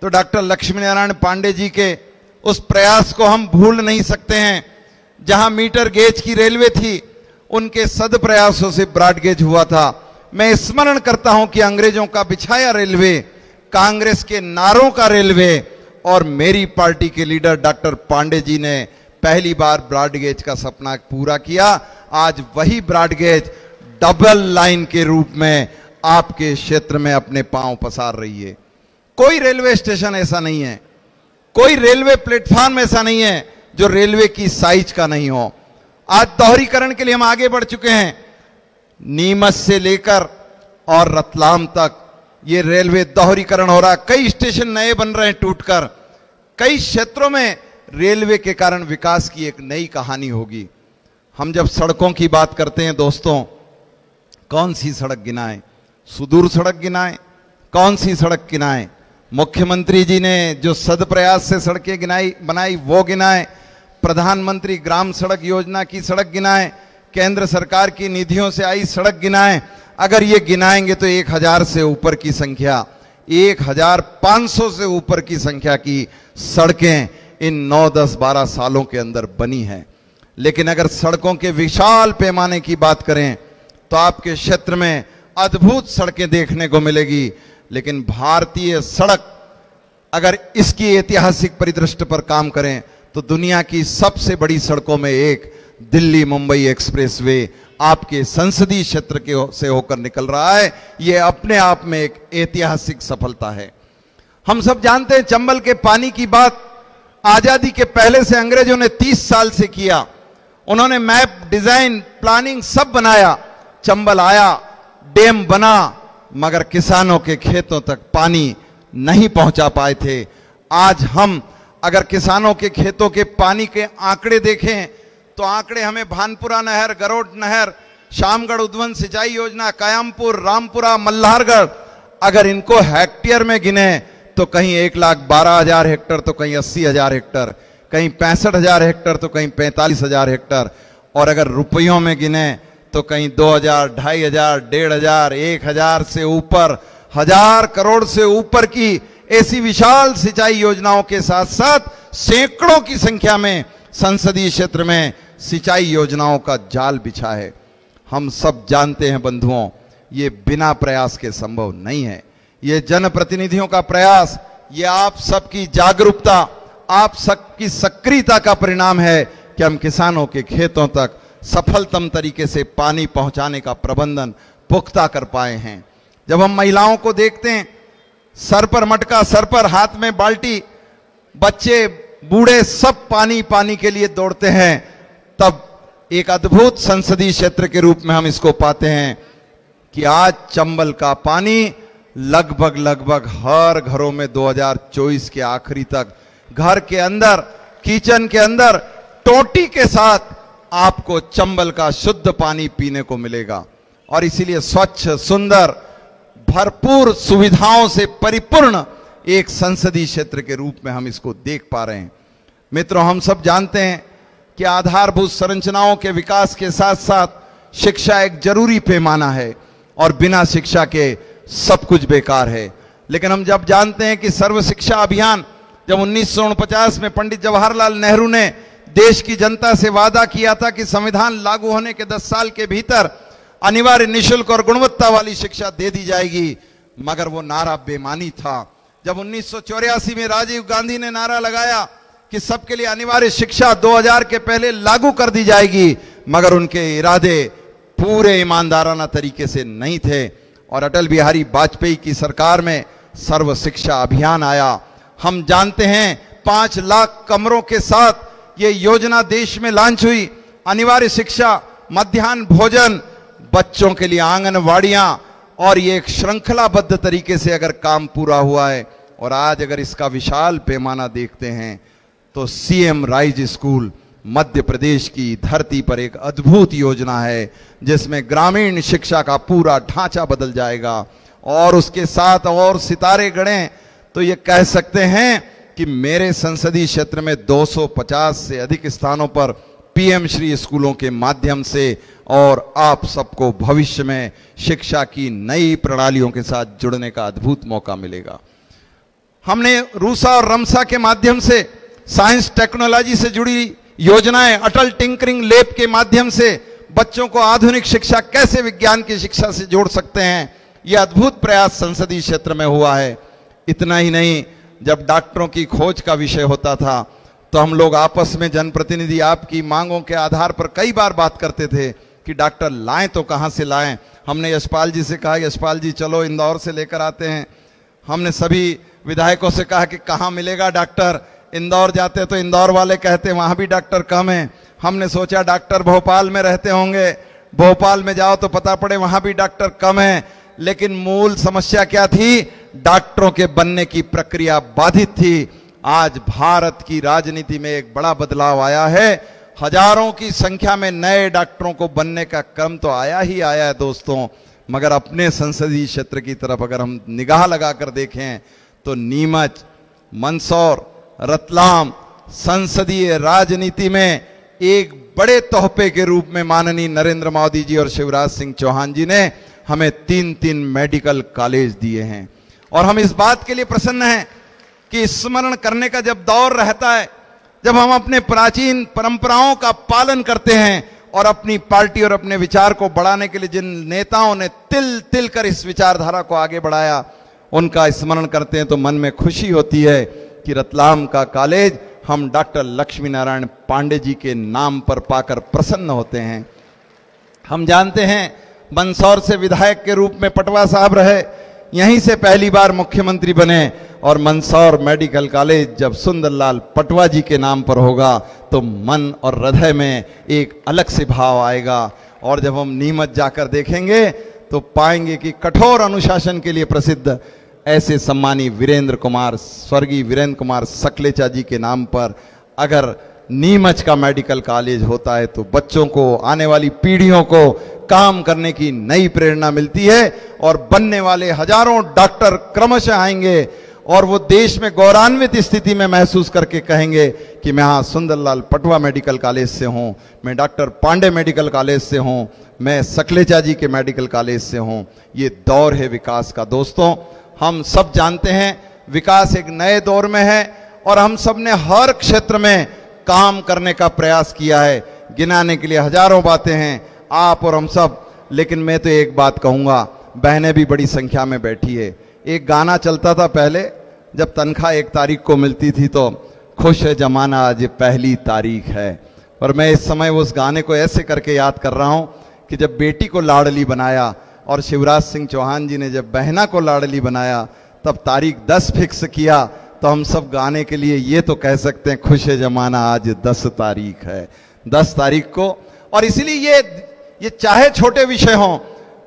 तो डॉक्टर लक्ष्मी नारायण पांडे जी के उस प्रयास को हम भूल नहीं सकते हैं। जहां मीटर गेज की रेलवे थी, उनके सद प्रयासों से ब्रॉड गेज हुआ था। मैं स्मरण करता हूं कि अंग्रेजों का बिछाया रेलवे, कांग्रेस के नारों का रेलवे और मेरी पार्टी के लीडर डॉक्टर पांडे जी ने पहली बार ब्रॉड गेज का सपना पूरा किया। आज वही ब्रॉड गेज डबल लाइन के रूप में आपके क्षेत्र में अपने पांव पसार रही है। कोई रेलवे स्टेशन ऐसा नहीं है, कोई रेलवे प्लेटफॉर्म ऐसा नहीं है जो रेलवे की साइज का नहीं हो। आज दोहरीकरण के लिए हम आगे बढ़ चुके हैं। नीमच से लेकर और रतलाम तक ये रेलवे दोहरीकरण हो रहा है। कई स्टेशन नए बन रहे हैं टूटकर। कई क्षेत्रों में रेलवे के कारण विकास की एक नई कहानी होगी। हम जब सड़कों की बात करते हैं दोस्तों, कौन सी सड़क गिनाएं? सुदूर सड़क गिनाएं? कौन सी सड़क गिनाएं? मुख्यमंत्री जी ने जो सद प्रयास से सड़कें बनाई वो गिनाएं? प्रधानमंत्री ग्राम सड़क योजना की सड़क गिनाएं? केंद्र सरकार की निधियों से आई सड़क गिनाएं? अगर ये गिनाएंगे तो 1000 से ऊपर की संख्या, 1500 से ऊपर की संख्या की सड़कें इन 9, 10, 12 सालों के अंदर बनी हैं। लेकिन अगर सड़कों के विशाल पैमाने की बात करें तो आपके क्षेत्र में अद्भुत सड़कें देखने को मिलेगी। लेकिन भारतीय सड़क अगर इसकी ऐतिहासिक परिदृष्टि पर काम करें तो दुनिया की सबसे बड़ी सड़कों में एक दिल्ली मुंबई एक्सप्रेसवे आपके संसदीय क्षेत्र के से होकर निकल रहा है। यह अपने आप में एक ऐतिहासिक सफलता है। हम सब जानते हैं चंबल के पानी की बात आजादी के पहले से अंग्रेजों ने 30 साल से किया। उन्होंने मैप, डिजाइन, प्लानिंग सब बनाया। चंबल आया, डैम बना, मगर किसानों के खेतों तक पानी नहीं पहुंचा पाए थे। आज हम अगर किसानों के खेतों के पानी के आंकड़े देखें तो आंकड़े हमें भानपुरा नहर, गरोड़ नहर, शामगढ़ उद्वन सिंचाई योजना, कयामपुर, रामपुरा, मल्हारगढ़, अगर इनको हेक्टेयर में गिने तो कहीं 1,12,000 हेक्टेयर, तो कहीं 80,000 हेक्टेयर, कहीं 65,000 हेक्टेयर, तो कहीं 45,000 हेक्टेयर, और अगर रुपयों में गिने तो कहीं 2,000, 2,500, 1,500, 1,000 से ऊपर, 1,000 करोड़ से ऊपर की ऐसी विशाल सिंचाई योजनाओं के साथ साथ सैकड़ों की संख्या में संसदीय क्षेत्र में सिंचाई योजनाओं का जाल बिछा है। हम सब जानते हैं बंधुओं, ये बिना प्रयास के संभव नहीं है। ये जनप्रतिनिधियों का प्रयास, ये आप सबकी जागरूकता, आप सबकी सक्रियता का परिणाम है कि हम किसानों के खेतों तक सफलतम तरीके से पानी पहुंचाने का प्रबंधन पुख्ता कर पाए हैं। जब हम महिलाओं को देखते हैं, सर पर मटका, सर पर हाथ में बाल्टी, बच्चे बूढ़े सब पानी पानी के लिए दौड़ते हैं, तब एक अद्भुत संसदीय क्षेत्र के रूप में हम इसको पाते हैं कि आज चंबल का पानी लगभग हर घरों में 2024 के आखिरी तक घर के अंदर, किचन के अंदर टोटी के साथ आपको चंबल का शुद्ध पानी पीने को मिलेगा। और इसीलिए स्वच्छ, सुंदर, भरपूर सुविधाओं से परिपूर्ण एक संसदीय क्षेत्र के रूप में हम इसको देख पा रहे हैं। मित्रों, हम सब जानते हैं कि आधारभूत संरचनाओं के विकास के साथ साथ शिक्षा एक जरूरी पैमाना है और बिना शिक्षा के सब कुछ बेकार है। लेकिन हम जब जानते हैं कि सर्व शिक्षा अभियान जब 1949 में पंडित जवाहरलाल नेहरू ने देश की जनता से वादा किया था कि संविधान लागू होने के 10 साल के भीतर अनिवार्य, निःशुल्क और गुणवत्ता वाली शिक्षा दे दी जाएगी, मगर वो नारा बेमानी था। जब 1984 में राजीव गांधी ने नारा लगाया कि सबके लिए अनिवार्य शिक्षा 2000 के पहले लागू कर दी जाएगी, मगर उनके इरादे पूरे ईमानदाराना तरीके से नहीं थे। और अटल बिहारी वाजपेयी की सरकार में सर्व शिक्षा अभियान आया। हम जानते हैं 5 लाख कमरों के साथ ये योजना देश में लॉन्च हुई। अनिवार्य शिक्षा, मध्याह्न भोजन, बच्चों के लिए आंगनवाड़ियां, और ये एक श्रृंखलाबद्ध तरीके से अगर काम पूरा हुआ है। और आज अगर इसका विशाल पैमाना देखते हैं तो CM rise school Madhya Pradesh की धरती पर एक अद्भुत योजना है जिसमें ग्रामीण शिक्षा का पूरा ढांचा बदल जाएगा। और उसके साथ और सितारे गड़े तो ये कह सकते हैं कि मेरे संसदीय क्षेत्र में 250 से अधिक स्थानों पर पीएम श्री स्कूलों के माध्यम से और आप सबको भविष्य में शिक्षा की नई प्रणालियों के साथ जुड़ने का अद्भुत मौका मिलेगा। हमने रूसा और रमसा के माध्यम से साइंस टेक्नोलॉजी से जुड़ी योजनाएं, अटल टिंकरिंग लैब के माध्यम से बच्चों को आधुनिक शिक्षा कैसे विज्ञान की शिक्षा से जोड़ सकते हैं, यह अद्भुत प्रयास संसदीय क्षेत्र में हुआ है। इतना ही नहीं, जब डॉक्टरों की खोज का विषय होता था तो हम लोग आपस में जनप्रतिनिधि आपकी मांगों के आधार पर कई बार बात करते थे कि डॉक्टर लाएं तो कहां से लाएं। हमने यशपाल जी से कहा, यशपाल जी चलो इंदौर से लेकर आते हैं। हमने सभी विधायकों से कहा कि कहां मिलेगा डॉक्टर। इंदौर जाते तो इंदौर वाले कहते वहां भी डॉक्टर कम है। हमने सोचा डॉक्टर भोपाल में रहते होंगे, भोपाल में जाओ तो पता पड़े वहां भी डॉक्टर कम है। लेकिन मूल समस्या क्या थी? डॉक्टरों के बनने की प्रक्रिया बाधित थी। आज भारत की राजनीति में एक बड़ा बदलाव आया है। हजारों की संख्या में नए डॉक्टरों को बनने का क्रम तो आया ही आया है दोस्तों, मगर अपने संसदीय क्षेत्र की तरफ अगर हम निगाह लगाकर देखें तो नीमच, मंदसौर, रतलाम संसदीय राजनीति में एक बड़े तोहफे के रूप में माननीय नरेंद्र मोदी जी और शिवराज सिंह चौहान जी ने हमें 3-3 मेडिकल कॉलेज दिए हैं। और हम इस बात के लिए प्रसन्न हैं कि स्मरण करने का जब दौर रहता है, जब हम अपने प्राचीन परंपराओं का पालन करते हैं और अपनी पार्टी और अपने विचार को बढ़ाने के लिए जिन नेताओं ने तिल तिल कर इस विचारधारा को आगे बढ़ाया, उनका स्मरण करते हैं तो मन में खुशी होती है कि रतलाम का कॉलेज हम डॉक्टर लक्ष्मी नारायण पांडे जी के नाम पर पाकर प्रसन्न होते हैं। हम जानते हैं मंदसौर से विधायक के रूप में पटवा साहब रहे, यहीं से पहली बार मुख्यमंत्री बने, और मंदसौर मेडिकल कॉलेज जब सुंदरलाल पटवा जी के नाम पर होगा तो मन और हृदय में एक अलग से भाव आएगा। और जब हम नीमच जाकर देखेंगे तो पाएंगे कि कठोर अनुशासन के लिए प्रसिद्ध ऐसे सम्मानी वीरेंद्र कुमार, स्वर्गीय वीरेंद्र कुमार सकलेचा जी के नाम पर अगर नीमच का मेडिकल कॉलेज होता है तो बच्चों को, आने वाली पीढ़ियों को काम करने की नई प्रेरणा मिलती है और बनने वाले हजारों डॉक्टर क्रमशः आएंगे और वो देश में गौरवान्वित स्थिति में महसूस करके कहेंगे कि मैं हाँ सुंदरलाल पटवा मेडिकल कॉलेज से हूँ, मैं डॉक्टर पांडे मेडिकल कॉलेज से हूँ, मैं सकलेचा जी के मेडिकल कॉलेज से हूँ। ये दौर है विकास का। दोस्तों, हम सब जानते हैं विकास एक नए दौर में है और हम सब ने हर क्षेत्र में काम करने का प्रयास किया है। गिनाने के लिए हजारों बातें हैं, आप और हम सब, लेकिन मैं तो एक बात कहूँगा, बहनें भी बड़ी संख्या में बैठी है। एक गाना चलता था पहले, जब तनख्वाह 1 तारीख को मिलती थी तो खुश है जमाना आज पहली तारीख है। और मैं इस समय उस गाने को ऐसे करके याद कर रहा हूँ कि जब बेटी को लाडली बनाया और शिवराज सिंह चौहान जी ने जब बहना को लाडली बनाया तब तारीख 10 फिक्स किया, तो हम सब गाने के लिए ये तो कह सकते हैं खुश है जमाना आज 10 तारीख है, 10 तारीख को। और इसीलिए ये चाहे छोटे विषय हों,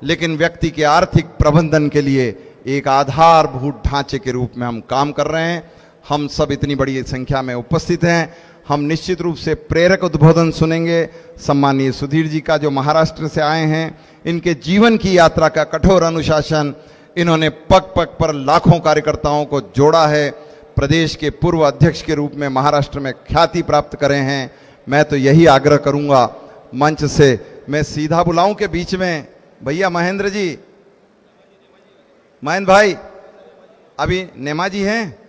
लेकिन व्यक्ति के आर्थिक प्रबंधन के लिए एक आधारभूत ढांचे के रूप में हम काम कर रहे हैं। हम सब इतनी बड़ी संख्या में उपस्थित हैं। हम निश्चित रूप से प्रेरक उद्बोधन सुनेंगे सम्मानीय सुधीर जी का, जो महाराष्ट्र से आए हैं। इनके जीवन की यात्रा का कठोर अनुशासन, इन्होंने पग पग पर लाखों कार्यकर्ताओं को जोड़ा है। प्रदेश के पूर्व अध्यक्ष के रूप में महाराष्ट्र में ख्याति प्राप्त करे हैं। मैं तो यही आग्रह करूंगा मंच से, मैं सीधा बुलाऊं के बीच में भैया महेंद्र जी, महेंद्र भाई, अभी नेमा जी हैं,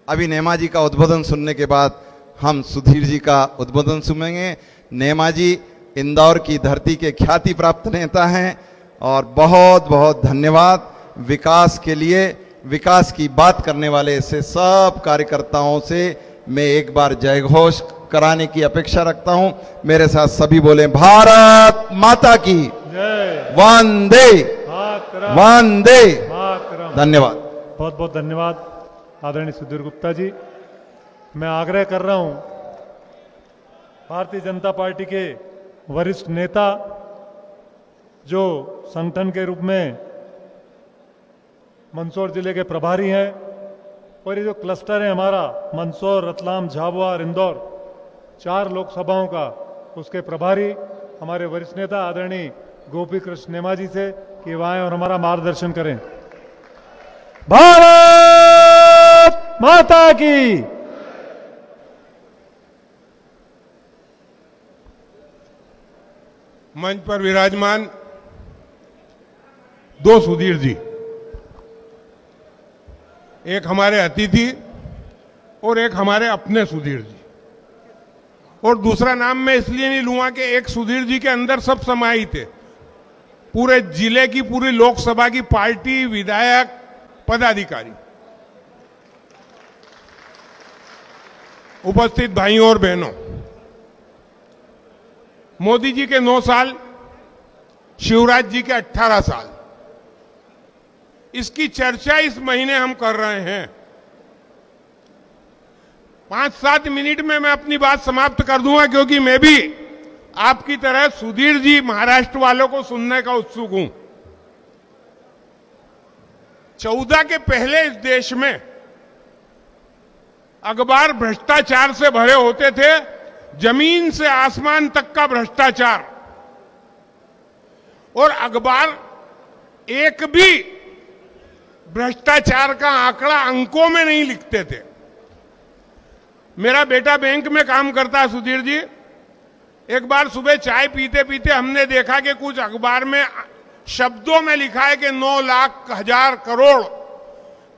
अभी नेमा जी का उद्बोधन सुनने के बाद हम सुधीर जी का उद्बोधन सुनेंगे। नेमा जी इंदौर की धरती के ख्याति प्राप्त नेता हैं और बहुत बहुत धन्यवाद। विकास के लिए, विकास की बात करने वाले ऐसे सब कार्यकर्ताओं से मैं एक बार जय घोष कराने की अपेक्षा रखता हूं। मेरे साथ सभी बोले भारत माता की जय, वंदे वंदे। धन्यवाद। बहुत बहुत धन्यवाद आदरणीय सुधीर गुप्ता जी। मैं आग्रह कर रहा हूं भारतीय जनता पार्टी के वरिष्ठ नेता, जो संगठन के रूप में मंदसौर जिले के प्रभारी हैं, और ये जो क्लस्टर है हमारा मंदसौर, रतलाम, झाबुआ और इंदौर, 4 लोकसभाओं का, उसके प्रभारी हमारे वरिष्ठ नेता आदरणीय गोपी कृष्ण नेमा जी से कि वह आए और हमारा मार्गदर्शन करें। भारत माता की। मंच पर विराजमान 2 सुधीर जी, एक हमारे अतिथि और एक हमारे अपने सुधीर जी। और दूसरा नाम मैं इसलिए नहीं लूंगा कि एक सुधीर जी के अंदर सब समाहित है। पूरे जिले की, पूरी लोकसभा की पार्टी, विधायक, पदाधिकारी, उपस्थित भाइयों और बहनों, मोदी जी के 9 साल, शिवराज जी के 18 साल, इसकी चर्चा इस महीने हम कर रहे हैं। 5-7 मिनट में मैं अपनी बात समाप्त कर दूंगा, क्योंकि मैं भी आपकी तरह सुधीर जी महाराष्ट्र वालों को सुनने का उत्सुक हूं। 14 के पहले इस देश में अखबार भ्रष्टाचार से भरे होते थे, जमीन से आसमान तक का भ्रष्टाचार, और अखबार एक भी भ्रष्टाचार का आंकड़ा अंकों में नहीं लिखते थे। मेरा बेटा बैंक में काम करता है सुधीर जी। एक बार सुबह चाय पीते पीते हमने देखा कि कुछ अखबार में शब्दों में लिखा है कि 9 लाख हजार करोड़।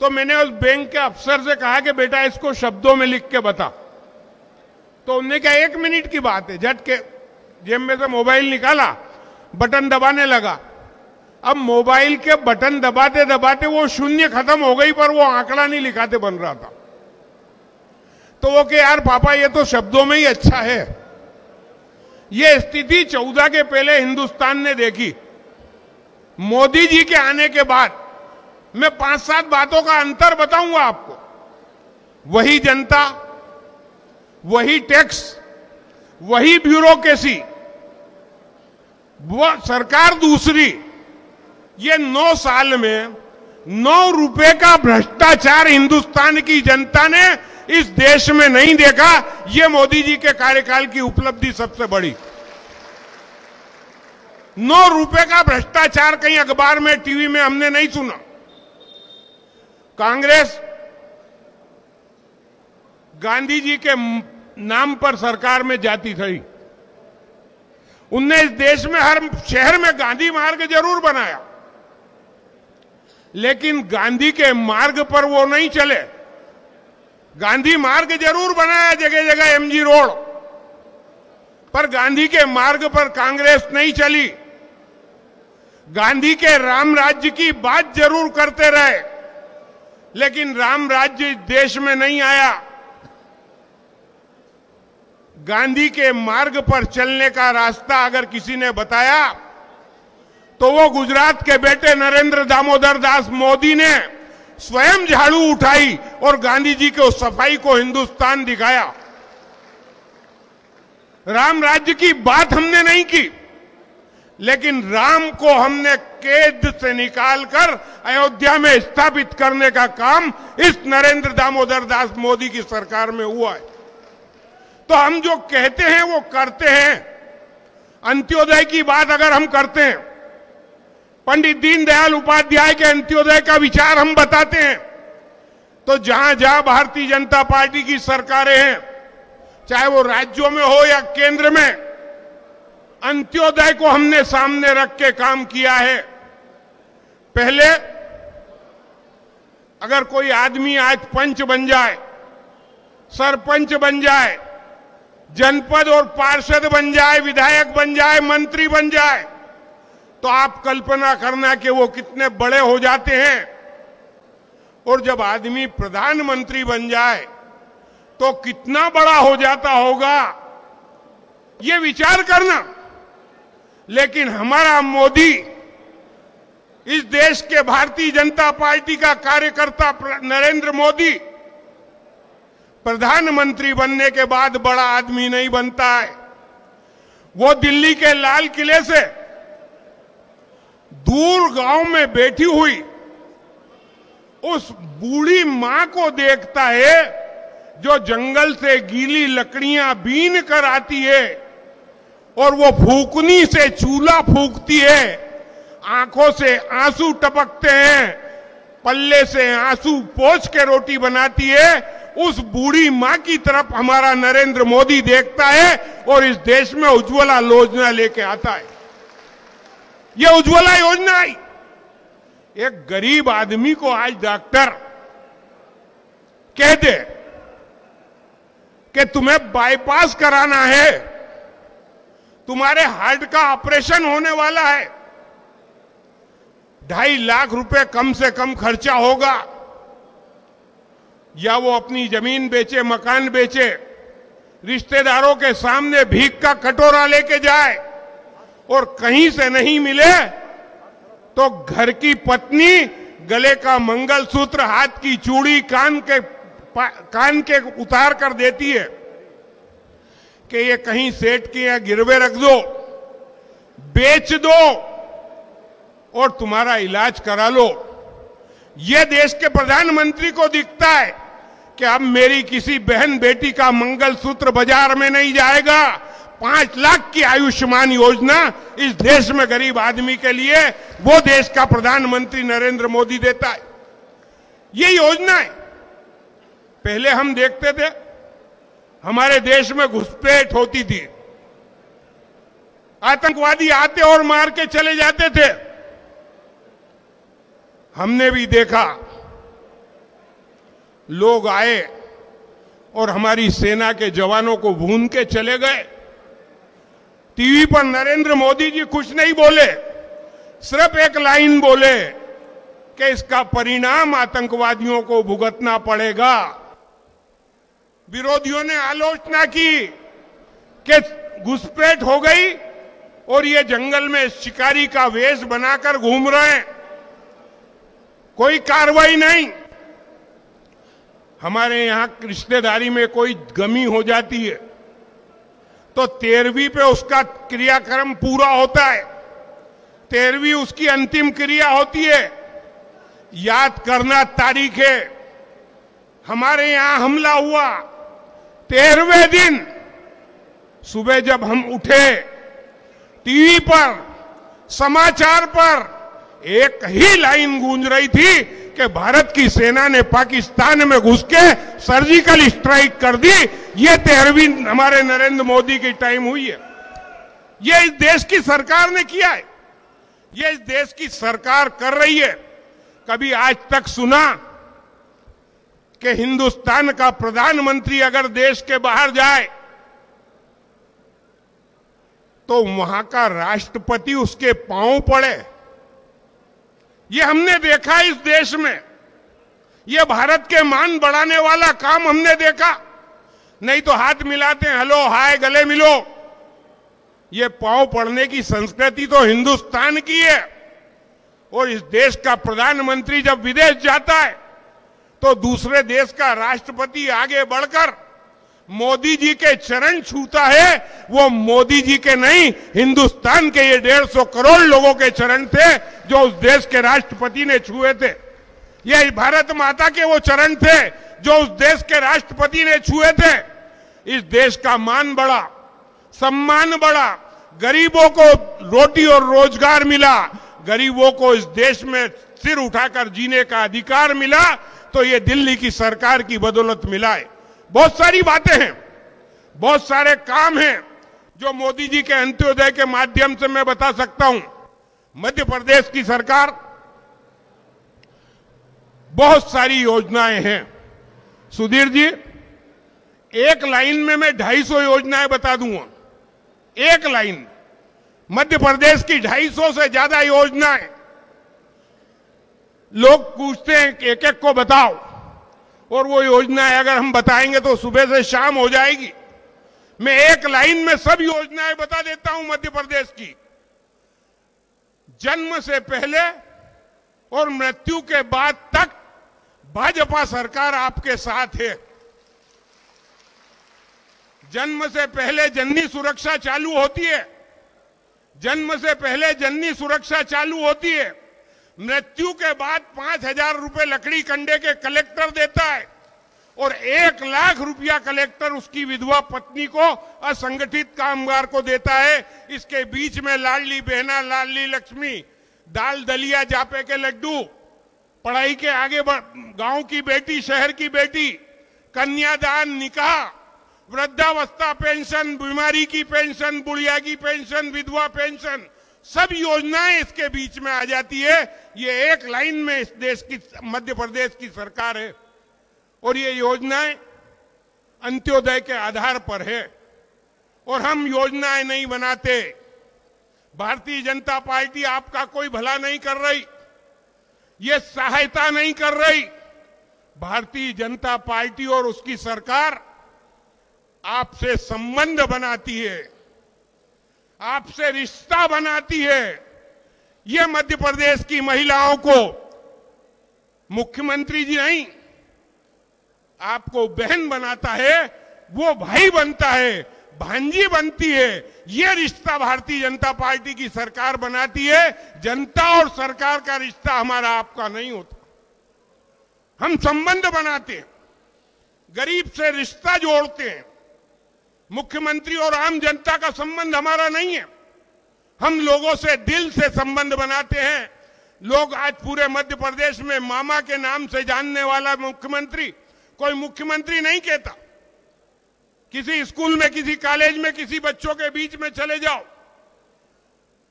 तो मैंने उस बैंक के अफसर से कहा कि बेटा इसको शब्दों में लिख के बता। तो उन्होंने कहा 1 मिनट की बात है। झट के जेब में से मोबाइल निकाला, बटन दबाने लगा। अब मोबाइल के बटन दबाते दबाते वो 0 खत्म हो गई, पर वो आंकड़ा नहीं लिखाते बन रहा था। तो वो कि यार पापा ये तो शब्दों में ही अच्छा है। ये स्थिति 14 के पहले हिंदुस्तान ने देखी। मोदी जी के आने के बाद मैं 5-7 बातों का अंतर बताऊंगा आपको। वही जनता, वही टैक्स, वही ब्यूरोक्रेसी, वो सरकार दूसरी। ये 9 साल में 9 रुपए का भ्रष्टाचार हिंदुस्तान की जनता ने इस देश में नहीं देखा। ये मोदी जी के कार्यकाल की उपलब्धि सबसे बड़ी। 9 रुपए का भ्रष्टाचार कहीं अखबार में, टीवी में हमने नहीं सुना। कांग्रेस गांधी जी के नाम पर सरकार में जाती थी। उनने इस देश में हर शहर में गांधी मार्ग जरूर बनाया, लेकिन गांधी के मार्ग पर वो नहीं चले। गांधी मार्ग जरूर बनाया जगह जगह, एमजी रोड पर, गांधी के मार्ग पर कांग्रेस नहीं चली। गांधी के राम राज्य की बात जरूर करते रहे, लेकिन राम राज्य देश में नहीं आया। गांधी के मार्ग पर चलने का रास्ता अगर किसी ने बताया तो वो गुजरात के बेटे नरेंद्र दामोदर दास मोदी ने स्वयं झाड़ू उठाई और गांधी जी के उस सफाई को हिंदुस्तान दिखाया। राम राज्य की बात हमने नहीं की, लेकिन राम को हमने कैद से निकालकर अयोध्या में स्थापित करने का काम इस नरेंद्र दामोदर दास मोदी की सरकार में हुआ है। तो हम जो कहते हैं वो करते हैं। अंत्योदय की बात अगर हम करते हैं, पंडित दीनदयाल उपाध्याय के अंत्योदय का विचार हम बताते हैं, तो जहां जहां भारतीय जनता पार्टी की सरकारें हैं, चाहे वो राज्यों में हो या केंद्र में, अंत्योदय को हमने सामने रख के काम किया है। पहले अगर कोई आदमी आज पंच बन जाए, सरपंच बन जाए, जनपद और पार्षद बन जाए, विधायक बन जाए, मंत्री बन जाए, तो आप कल्पना करना कि वो कितने बड़े हो जाते हैं। और जब आदमी प्रधानमंत्री बन जाए तो कितना बड़ा हो जाता होगा, ये विचार करना। लेकिन हमारा मोदी, इस देश के भारतीय जनता पार्टी का कार्यकर्ता नरेंद्र मोदी, प्रधानमंत्री बनने के बाद बड़ा आदमी नहीं बनता है। वो दिल्ली के लाल किले से दूर गांव में बैठी हुई उस बूढ़ी मां को देखता है जो जंगल से गीली लकड़ियां बीन कर आती है और वो फूकनी से चूल्हा फूकती है, आंखों से आंसू टपकते हैं, पल्ले से आंसू पोंछ के रोटी बनाती है। उस बूढ़ी मां की तरफ हमारा नरेंद्र मोदी देखता है और इस देश में उज्ज्वला योजना लेके आता है। यह उज्ज्वला योजना आई, एक गरीब आदमी को आज डॉक्टर कह दे कि तुम्हें बाईपास कराना है, तुम्हारे हार्ट का ऑपरेशन होने वाला है, 2.5 लाख रुपए कम से कम खर्चा होगा, या वो अपनी जमीन बेचे, मकान बेचे, रिश्तेदारों के सामने भीख का कटोरा लेके जाए और कहीं से नहीं मिले तो घर की पत्नी गले का मंगलसूत्र, हाथ की चूड़ी, कान के उतार कर देती है कि ये कहीं सेठ के या गिरवे रख दो, बेच दो और तुम्हारा इलाज करा लो। ये देश के प्रधानमंत्री को दिखता है कि अब मेरी किसी बहन बेटी का मंगलसूत्र बाजार में नहीं जाएगा। 5 लाख की आयुष्मान योजना इस देश में गरीब आदमी के लिए वो देश का प्रधानमंत्री नरेंद्र मोदी देता है। ये योजना है। पहले हम देखते थे हमारे देश में घुसपैठ होती थी, आतंकवादी आते और मार के चले जाते थे। हमने भी देखा लोग आए और हमारी सेना के जवानों को भून के चले गए। टीवी पर नरेंद्र मोदी जी कुछ नहीं बोले, सिर्फ एक लाइन बोले कि इसका परिणाम आतंकवादियों को भुगतना पड़ेगा। विरोधियों ने आलोचना की कि घुसपैठ हो गई और ये जंगल में शिकारी का वेश बनाकर घूम रहे हैं, कोई कार्रवाई नहीं। हमारे यहां रिश्तेदारी में कोई गमी हो जाती है तो 13वीं पे उसका क्रियाक्रम पूरा होता है, 13वीं उसकी अंतिम क्रिया होती है। याद करना तारीखें। हमारे यहां हमला हुआ 13वें दिन सुबह जब हम उठे, टीवी पर, समाचार पर एक ही लाइन गूंज रही थी कि भारत की सेना ने पाकिस्तान में घुस के सर्जिकल स्ट्राइक कर दी। ये 13वीं हमारे नरेंद्र मोदी की टाइम हुई है। ये इस देश की सरकार ने किया है, ये इस देश की सरकार कर रही है। कभी आज तक सुना कि हिंदुस्तान का प्रधानमंत्री अगर देश के बाहर जाए तो वहां का राष्ट्रपति उसके पांव पड़े? ये हमने देखा इस देश में। ये भारत के मान बढ़ाने वाला काम हमने देखा। नहीं तो हाथ मिलाते हैं, हेलो हाय, गले मिलो। ये पांव पड़ने की संस्कृति तो हिंदुस्तान की है। और इस देश का प्रधानमंत्री जब विदेश जाता है तो दूसरे देश का राष्ट्रपति आगे बढ़कर मोदी जी के चरण छूता है। वो मोदी जी के नहीं, हिंदुस्तान के ये 150 करोड़ लोगों के चरण थे जो उस देश के राष्ट्रपति ने छुए थे। ये भारत माता के वो चरण थे जो उस देश के राष्ट्रपति ने छुए थे। इस देश का मान बढ़ा, सम्मान बढ़ा, गरीबों को रोटी और रोजगार मिला, गरीबों को इस देश में सिर उठाकर जीने का अधिकार मिला। तो ये दिल्ली की सरकार की बदौलत मिला है। बहुत सारी बातें हैं, बहुत सारे काम हैं जो मोदी जी के अंत्योदय के माध्यम से मैं बता सकता हूं। मध्य प्रदेश की सरकार, बहुत सारी योजनाएं हैं। सुधीर जी, एक लाइन में मैं 250 योजनाएं बता दूंगा। एक लाइन, मध्य प्रदेश की 250 से ज्यादा योजनाएं। लोग पूछते हैं कि एक एक को बताओ, और वो योजनाएं अगर हम बताएंगे तो सुबह से शाम हो जाएगी। मैं एक लाइन में सब योजनाएं बता देता हूं मध्य प्रदेश की। जन्म से पहले और मृत्यु के बाद तक भाजपा सरकार आपके साथ है। जन्म से पहले जननी सुरक्षा चालू होती है, जन्म से पहले जननी सुरक्षा चालू होती है। मृत्यु के बाद 5,000 रुपए लकड़ी कंडे के कलेक्टर देता है और 1 लाख रुपया कलेक्टर उसकी विधवा पत्नी को, असंगठित कामगार को देता है। इसके बीच में लाडली बहना, लाडली लक्ष्मी, दाल दलिया जापे के लड्डू, पढ़ाई के आगे गांव की बेटी, शहर की बेटी, कन्यादान, निकाह, वृद्धावस्था पेंशन, बीमारी की पेंशन, बुढ़िया की पेंशन, विधवा पेंशन, सब योजनाएं इसके बीच में आ जाती है। ये एक लाइन में इस देश की, मध्य प्रदेश की सरकार है। और ये योजनाएं अंत्योदय के आधार पर है। और हम योजनाएं नहीं बनाते। भारतीय जनता पार्टी आपका कोई भला नहीं कर रही, ये सहायता नहीं कर रही। भारतीय जनता पार्टी और उसकी सरकार आपसे संबंध बनाती है, आपसे रिश्ता बनाती है। ये मध्य प्रदेश की महिलाओं को मुख्यमंत्री जी नहीं, आपको बहन बनाता है, वो भाई बनता है, भांजी बनती है। ये रिश्ता भारतीय जनता पार्टी की सरकार बनाती है। जनता और सरकार का रिश्ता हमारा आपका नहीं होता। हम संबंध बनाते हैं, गरीब से रिश्ता जोड़ते हैं। मुख्यमंत्री और आम जनता का संबंध हमारा नहीं है। हम लोगों से दिल से संबंध बनाते हैं। लोग आज पूरे मध्य प्रदेश में मामा के नाम से जानने वाला मुख्यमंत्री कोई मुख्यमंत्री नहीं कहता। किसी स्कूल में, किसी कॉलेज में, किसी बच्चों के बीच में चले जाओ,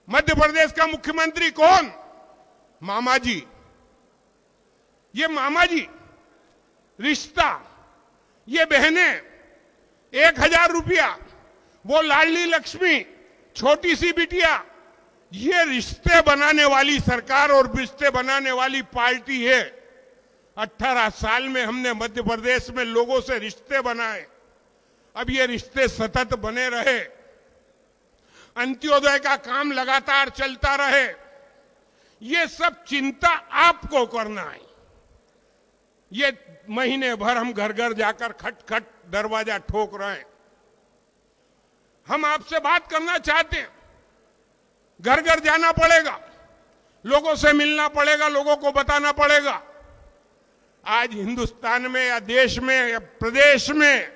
मध्य प्रदेश का मुख्यमंत्री कौन? मामा जी। ये मामा जी रिश्ता, ये बहनें, 1,000 रुपया, वो लाडली लक्ष्मी, छोटी सी बिटिया, ये रिश्ते बनाने वाली सरकार और रिश्ते बनाने वाली पार्टी है। 18 साल में हमने मध्य प्रदेश में लोगों से रिश्ते बनाए। अब ये रिश्ते सतत बने रहे, अंत्योदय का काम लगातार चलता रहे। ये सब चिंता आपको करना है। ये महीने भर हम घर घर जाकर खट खट दरवाजा ठोक रहे हैं। हम आपसे बात करना चाहते हैं, घर घर जाना पड़ेगा, लोगों से मिलना पड़ेगा, लोगों को बताना पड़ेगा। आज हिंदुस्तान में या देश में या प्रदेश में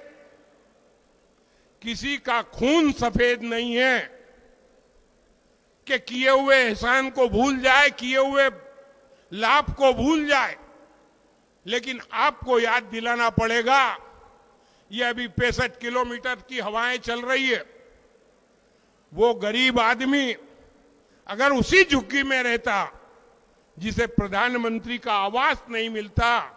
किसी का खून सफेद नहीं है कि किए हुए एहसान को भूल जाए, किए हुए लाभ को भूल जाए। लेकिन आपको याद दिलाना पड़ेगा, ये अभी 65 किलोमीटर की हवाएं चल रही है। वो गरीब आदमी अगर उसी झुग्गी में रहता जिसे प्रधानमंत्री का आवास नहीं मिलता,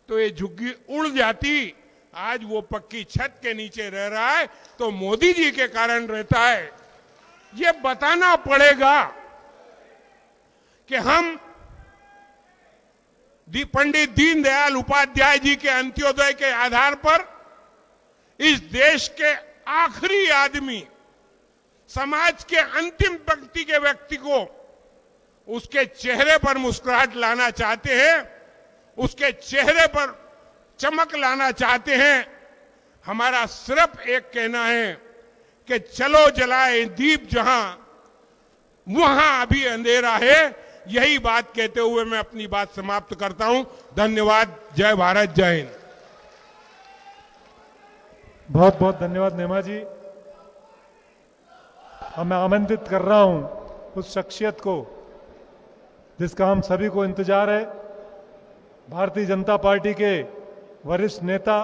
तो ये झुग्गी उड़ जाती। आज वो पक्की छत के नीचे रह रहा है तो मोदी जी के कारण रहता है। ये बताना पड़ेगा कि हम पंडित दीनदयाल उपाध्याय जी के अंत्योदय के आधार पर इस देश के आखिरी आदमी, समाज के अंतिम पंक्ति के व्यक्ति को उसके चेहरे पर मुस्कुराहट लाना चाहते हैं, उसके चेहरे पर चमक लाना चाहते हैं। हमारा सिर्फ एक कहना है कि चलो जलाए दीप जहां, वहां अभी अंधेरा है। यही बात कहते हुए मैं अपनी बात समाप्त करता हूं। धन्यवाद। जय भारत, जय हिंद। बहुत बहुत धन्यवाद नेमा जी। अब मैं आमंत्रित कर रहा हूं उस शख्सियत को जिसका हम सभी को इंतजार है, भारतीय जनता पार्टी के वरिष्ठ नेता,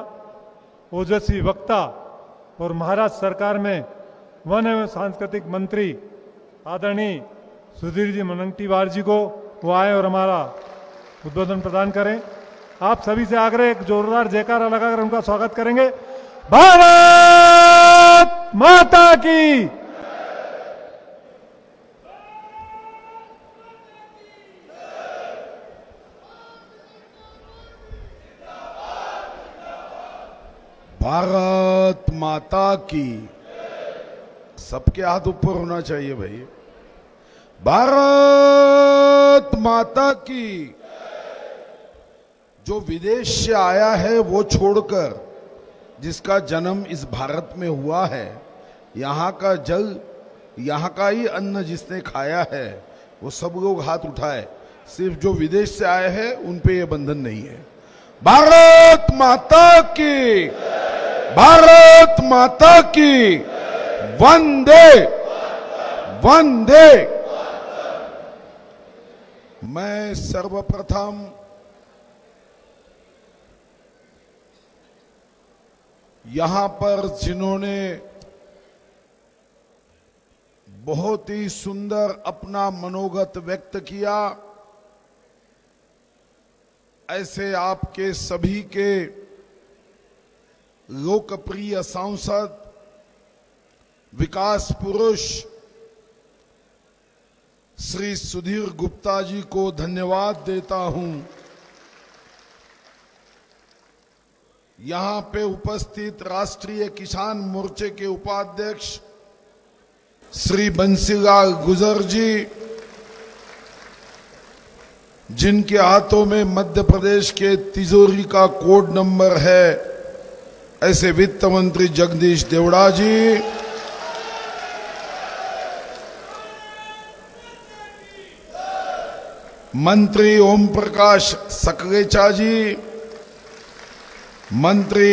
ओजस्वी वक्ता और महाराष्ट्र सरकार में वन एवं सांस्कृतिक मंत्री आदरणीय सुधीर जी मुनगंटीवार जी को वो आए और हमारा उद्बोधन प्रदान करें। आप सभी से आग्रह, एक जोरदार जयकारा लगाकर उनका स्वागत करेंगे। भारत माता की। भारत माता की। सबके हाथ ऊपर होना चाहिए भाई। भारत माता की। जो विदेश से आया है वो छोड़कर जिसका जन्म इस भारत में हुआ है, यहाँ का जल, यहाँ का ही अन्न जिसने खाया है, वो सब लोग हाथ उठाए। सिर्फ जो विदेश से आए हैं उन पे ये बंधन नहीं है। भारत माता की। भारत माता की। वंदे वंदे। मैं सर्वप्रथम यहां पर जिन्होंने बहुत ही सुंदर अपना मनोगत व्यक्त किया, ऐसे आपके सभी के लोकप्रिय सांसद, विकास पुरुष श्री सुधीर गुप्ता जी को धन्यवाद देता हूं। यहां पे उपस्थित राष्ट्रीय किसान मोर्चे के उपाध्यक्ष श्री बंसीलाल गुर्जर जी, जिनके हाथों में मध्य प्रदेश के तिजोरी का कोड नंबर है, ऐसे वित्त मंत्री जगदीश देवड़ा जी, मंत्री ओम प्रकाश सकलेचा जी, मंत्री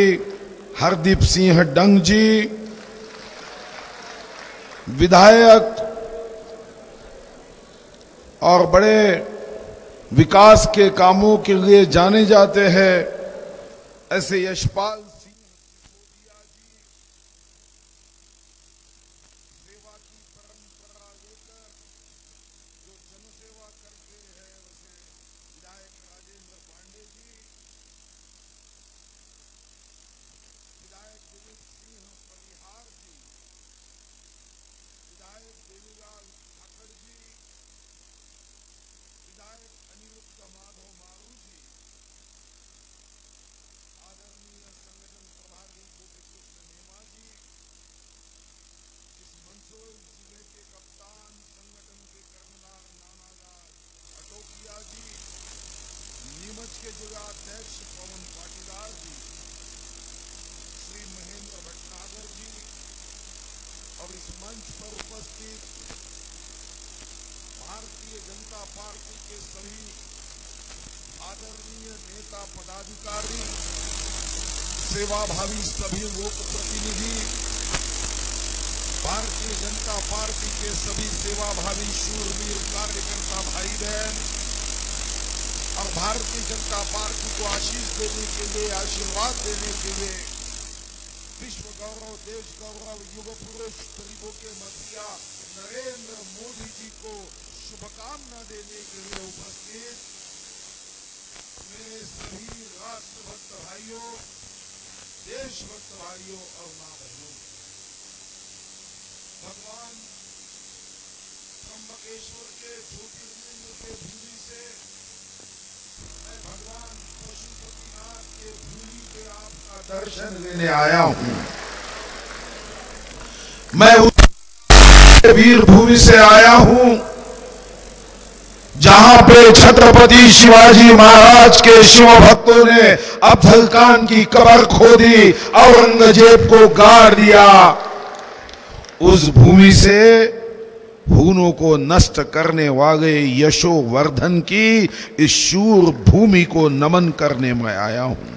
हरदीप सिंह डंग जी, विधायक और बड़े विकास के कामों के लिए जाने जाते हैं ऐसे यशपाल सिंह सिसोदिया जी, सेवा की परंपरा लेकर जो जनसेवा करते हैं, वैसे विधायक राजेंद्र पांडे जी, विधायक दिलीप सिंह परिहार जी, विधायक देवीलाल ठाकर जी, विधायक अनिरुद्ध माधव मारू जी, आदरणीय संगठन प्रभारी गोपी कृष्ण नेमा जी, इस मंदसौर जिले के कप्तान, संगठन के कर्णधार नानालाल अटोकिया जी, नीमच के जिलाध्यक्ष पवन पाटीदार जी, श्री महेंद्र भटनागर जी और इस मंच पर उपस्थित भारतीय जनता पार्टी के सभी आदरणीय नेता पदाधिकारी, सेवाभावी सभी लोक प्रतिनिधि, भारतीय जनता पार्टी के सभी सेवाभावी शूरवीर कार्यकर्ता भाई बहन और भारतीय जनता पार्टी को आशीष देने के लिए, आशीर्वाद देने के लिए विश्व गौरव, देश गौरव, युग पुरुष, गरीबों के मसीहा नरेंद्र मोदी जी को शुभकामना देने के लिए उपस्थित मेरे सभी राष्ट्रभक्त भाइयों, देशभक्त भाइयों और मां बहनों, भगवान त्र्यंबकेश्वर के ज्योतिर्लिंग के भूमि से मैं भगवान पशुपतिनाथ के भूमि पे आपका दर्शन लेने आया हूं। मैं उस वीर भूमि से आया हूं जहां पे छत्रपति शिवाजी महाराज के शिव भक्तों ने अफजल खान की कब्र खोदी, औरंगजेब को गाड़ दिया। उस भूमि से हूनों को नष्ट करने वाले यशोवर्धन की इस शूर भूमि को नमन करने में आया हूं।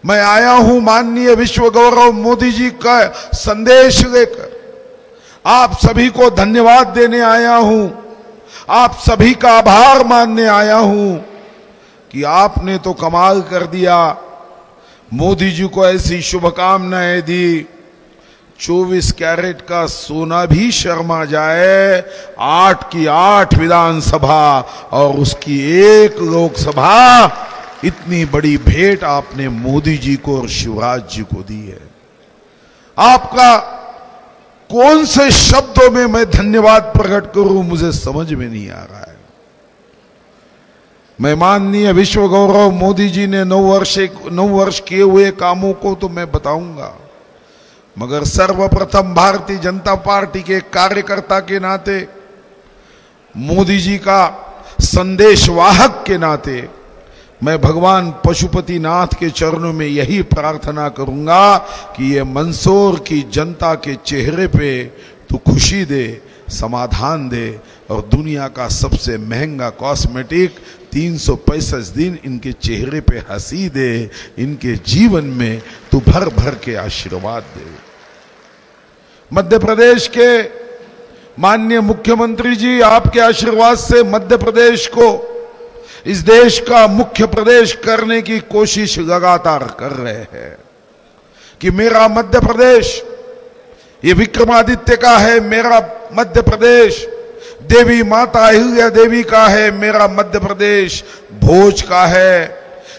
मैं आया हूं माननीय विश्व गौरव मोदी जी का संदेश लेकर, आप सभी को धन्यवाद देने आया हूं, आप सभी का आभार मानने आया हूं कि आपने तो कमाल कर दिया। मोदी जी को ऐसी शुभकामनाएं दी, 24 कैरेट का सोना भी शर्मा जाए, 8 की 8 विधानसभा और उसकी 1 लोकसभा, इतनी बड़ी भेंट आपने मोदी जी को और शिवराज जी को दी है। आपका कौन से शब्दों में मैं धन्यवाद प्रकट करूं, मुझे समझ में नहीं आ रहा है। मैं माननीय विश्व गौरव मोदी जी ने 9 वर्ष किए हुए कामों को तो मैं बताऊंगा, मगर सर्वप्रथम भारतीय जनता पार्टी के कार्यकर्ता के नाते, मोदी जी का संदेशवाहक के नाते मैं भगवान पशुपतिनाथ के चरणों में यही प्रार्थना करूंगा कि ये मंदसौर की जनता के चेहरे पे तू खुशी दे, समाधान दे और दुनिया का सबसे महंगा कॉस्मेटिक 365 दिन इनके चेहरे पे हंसी दे, इनके जीवन में तू भर भर के आशीर्वाद दे। मध्य प्रदेश के माननीय मुख्यमंत्री जी, आपके आशीर्वाद से मध्य प्रदेश को इस देश का मुख्य प्रदेश करने की कोशिश लगातार कर रहे हैं कि मेरा मध्य प्रदेश ये विक्रमादित्य का है, मेरा मध्य प्रदेश देवी माता अहिल्या देवी का है, मेरा मध्य प्रदेश भोज का है।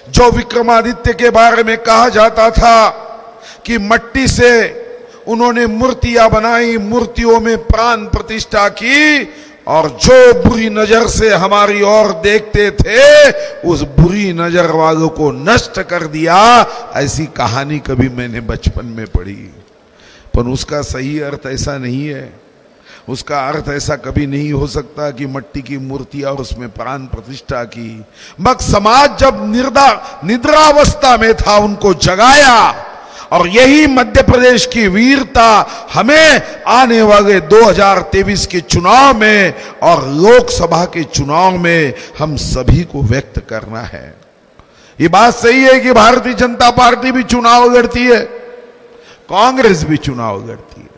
जो विक्रमादित्य के बारे में कहा जाता था कि मट्टी से उन्होंने मूर्तियां बनाई, मूर्तियों में प्राण प्रतिष्ठा की और जो बुरी नजर से हमारी ओर देखते थे उस बुरी नजर वालों को नष्ट कर दिया। ऐसी कहानी कभी मैंने बचपन में पढ़ी, पर उसका सही अर्थ ऐसा नहीं है। उसका अर्थ ऐसा कभी नहीं हो सकता कि मट्टी की मूर्ति और उसमें प्राण प्रतिष्ठा की। मगर समाज जब निद्रावस्था में था उनको जगाया, और यही मध्य प्रदेश की वीरता हमें आने वाले 2023 के चुनाव में और लोकसभा के चुनाव में हम सभी को व्यक्त करना है। ये बात सही है कि भारतीय जनता पार्टी भी चुनाव लड़ती है, कांग्रेस भी चुनाव लड़ती है,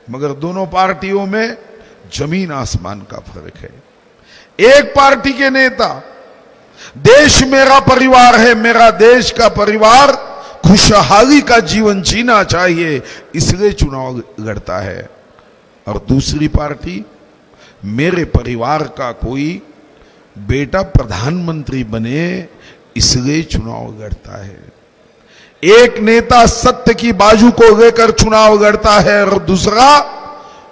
मगर दोनों पार्टियों में जमीन आसमान का फर्क है। एक पार्टी के नेता देश मेरा परिवार है, मेरा देश का परिवार खुशहाली का जीवन जीना चाहिए, इसलिए चुनाव लड़ता है, और दूसरी पार्टी मेरे परिवार का कोई बेटा प्रधानमंत्री बने इसलिए चुनाव लड़ता है। एक नेता सत्य की बाजू को लेकर चुनाव लड़ता है और दूसरा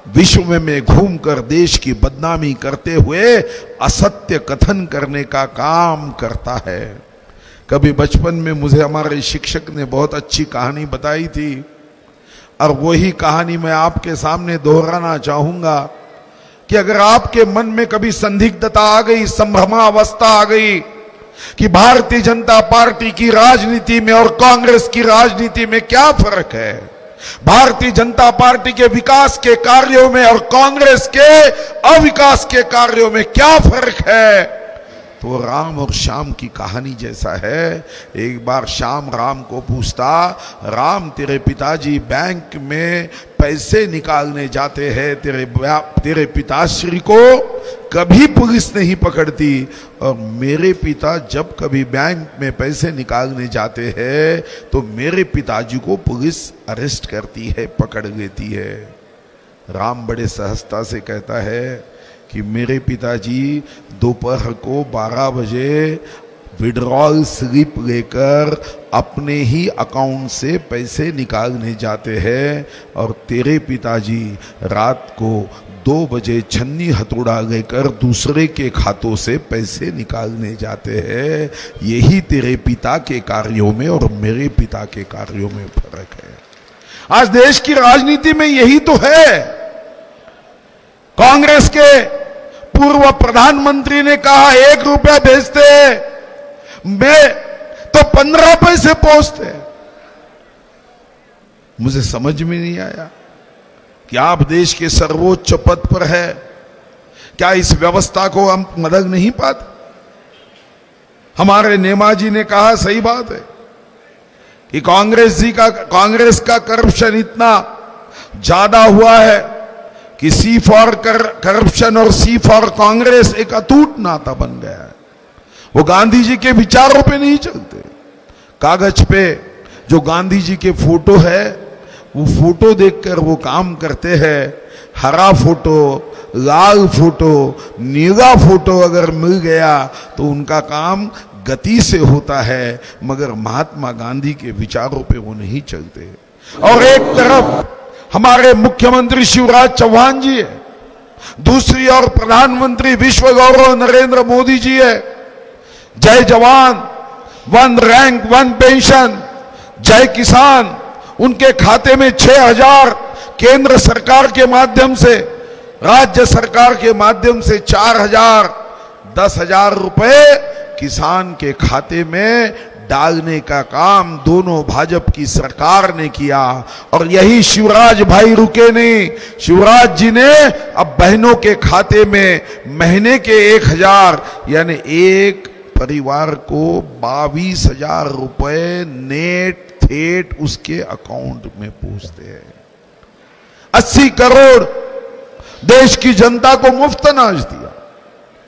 विश्व में घूमकर देश की बदनामी करते हुए असत्य कथन करने का काम करता है। कभी बचपन में मुझे हमारे शिक्षक ने बहुत अच्छी कहानी बताई थी, और वही कहानी मैं आपके सामने दोहराना चाहूंगा कि अगर आपके मन में कभी संदिग्धता आ गई, संभ्रमावस्था आ गई कि भारतीय जनता पार्टी की राजनीति में और कांग्रेस की राजनीति में क्या फर्क है, भारतीय जनता पार्टी के विकास के कार्यों में और कांग्रेस के अविकास के कार्यों में क्या फर्क है? तो राम और श्याम की कहानी जैसा है। एक बार श्याम राम को पूछता, राम तेरे पिताजी बैंक में पैसे निकालने जाते हैं, तेरे पिताश्री को कभी पुलिस नहीं पकड़ती, और मेरे पिता जब कभी बैंक में पैसे निकालने जाते हैं तो मेरे पिताजी को पुलिस अरेस्ट करती है, पकड़ लेती है। राम बड़े सहजता से कहता है कि मेरे पिताजी दोपहर को 12 बजे विड्रॉल स्लिप लेकर अपने ही अकाउंट से पैसे निकालने जाते हैं, और तेरे पिताजी रात को 2 बजे छन्नी हथौड़ा लेकर दूसरे के खातों से पैसे निकालने जाते हैं। यही तेरे पिता के कार्यों में और मेरे पिता के कार्यों में फर्क है। आज देश की राजनीति में यही तो है। कांग्रेस के पूर्व प्रधानमंत्री ने कहा 1 रुपया भेजते मैं तो 15 पैसे पहुंचते। मुझे समझ में नहीं आया कि आप देश के सर्वोच्च पद पर है, क्या इस व्यवस्था को हम मदद नहीं पाते? हमारे नेमाजी ने कहा, सही बात है कि कांग्रेस का करप्शन इतना ज्यादा हुआ है कि सी फॉर करप्शन और सी फॉर कांग्रेस एक अटूट नाता बन गया है। वो गांधी जी के विचारों पे नहीं चलते। कागज पे जो गांधी जी के फोटो है वो फोटो देखकर वो काम करते हैं। हरा फोटो, लाल फोटो, नीला फोटो अगर मिल गया तो उनका काम गति से होता है, मगर महात्मा गांधी के विचारों पे वो नहीं चलते। और एक तरफ हमारे मुख्यमंत्री शिवराज चौहान जी है, दूसरी ओर प्रधानमंत्री विश्व गौरव नरेंद्र मोदी जी है। जय जवान, 1 रैंक 1 पेंशन, जय किसान, उनके खाते में 6,000 केंद्र सरकार के माध्यम से, राज्य सरकार के माध्यम से 4,000, 10,000 रुपए किसान के खाते में डालने का काम दोनों भाजपा की सरकार ने किया। और यही शिवराज भाई रुके नहीं, शिवराज जी ने अब बहनों के खाते में महीने के 1,000 यानी एक परिवार को 22,000 रुपए नेट थेट उसके अकाउंट में पहुंचते हैं। 80 करोड़ देश की जनता को मुफ्त अनाज दिया।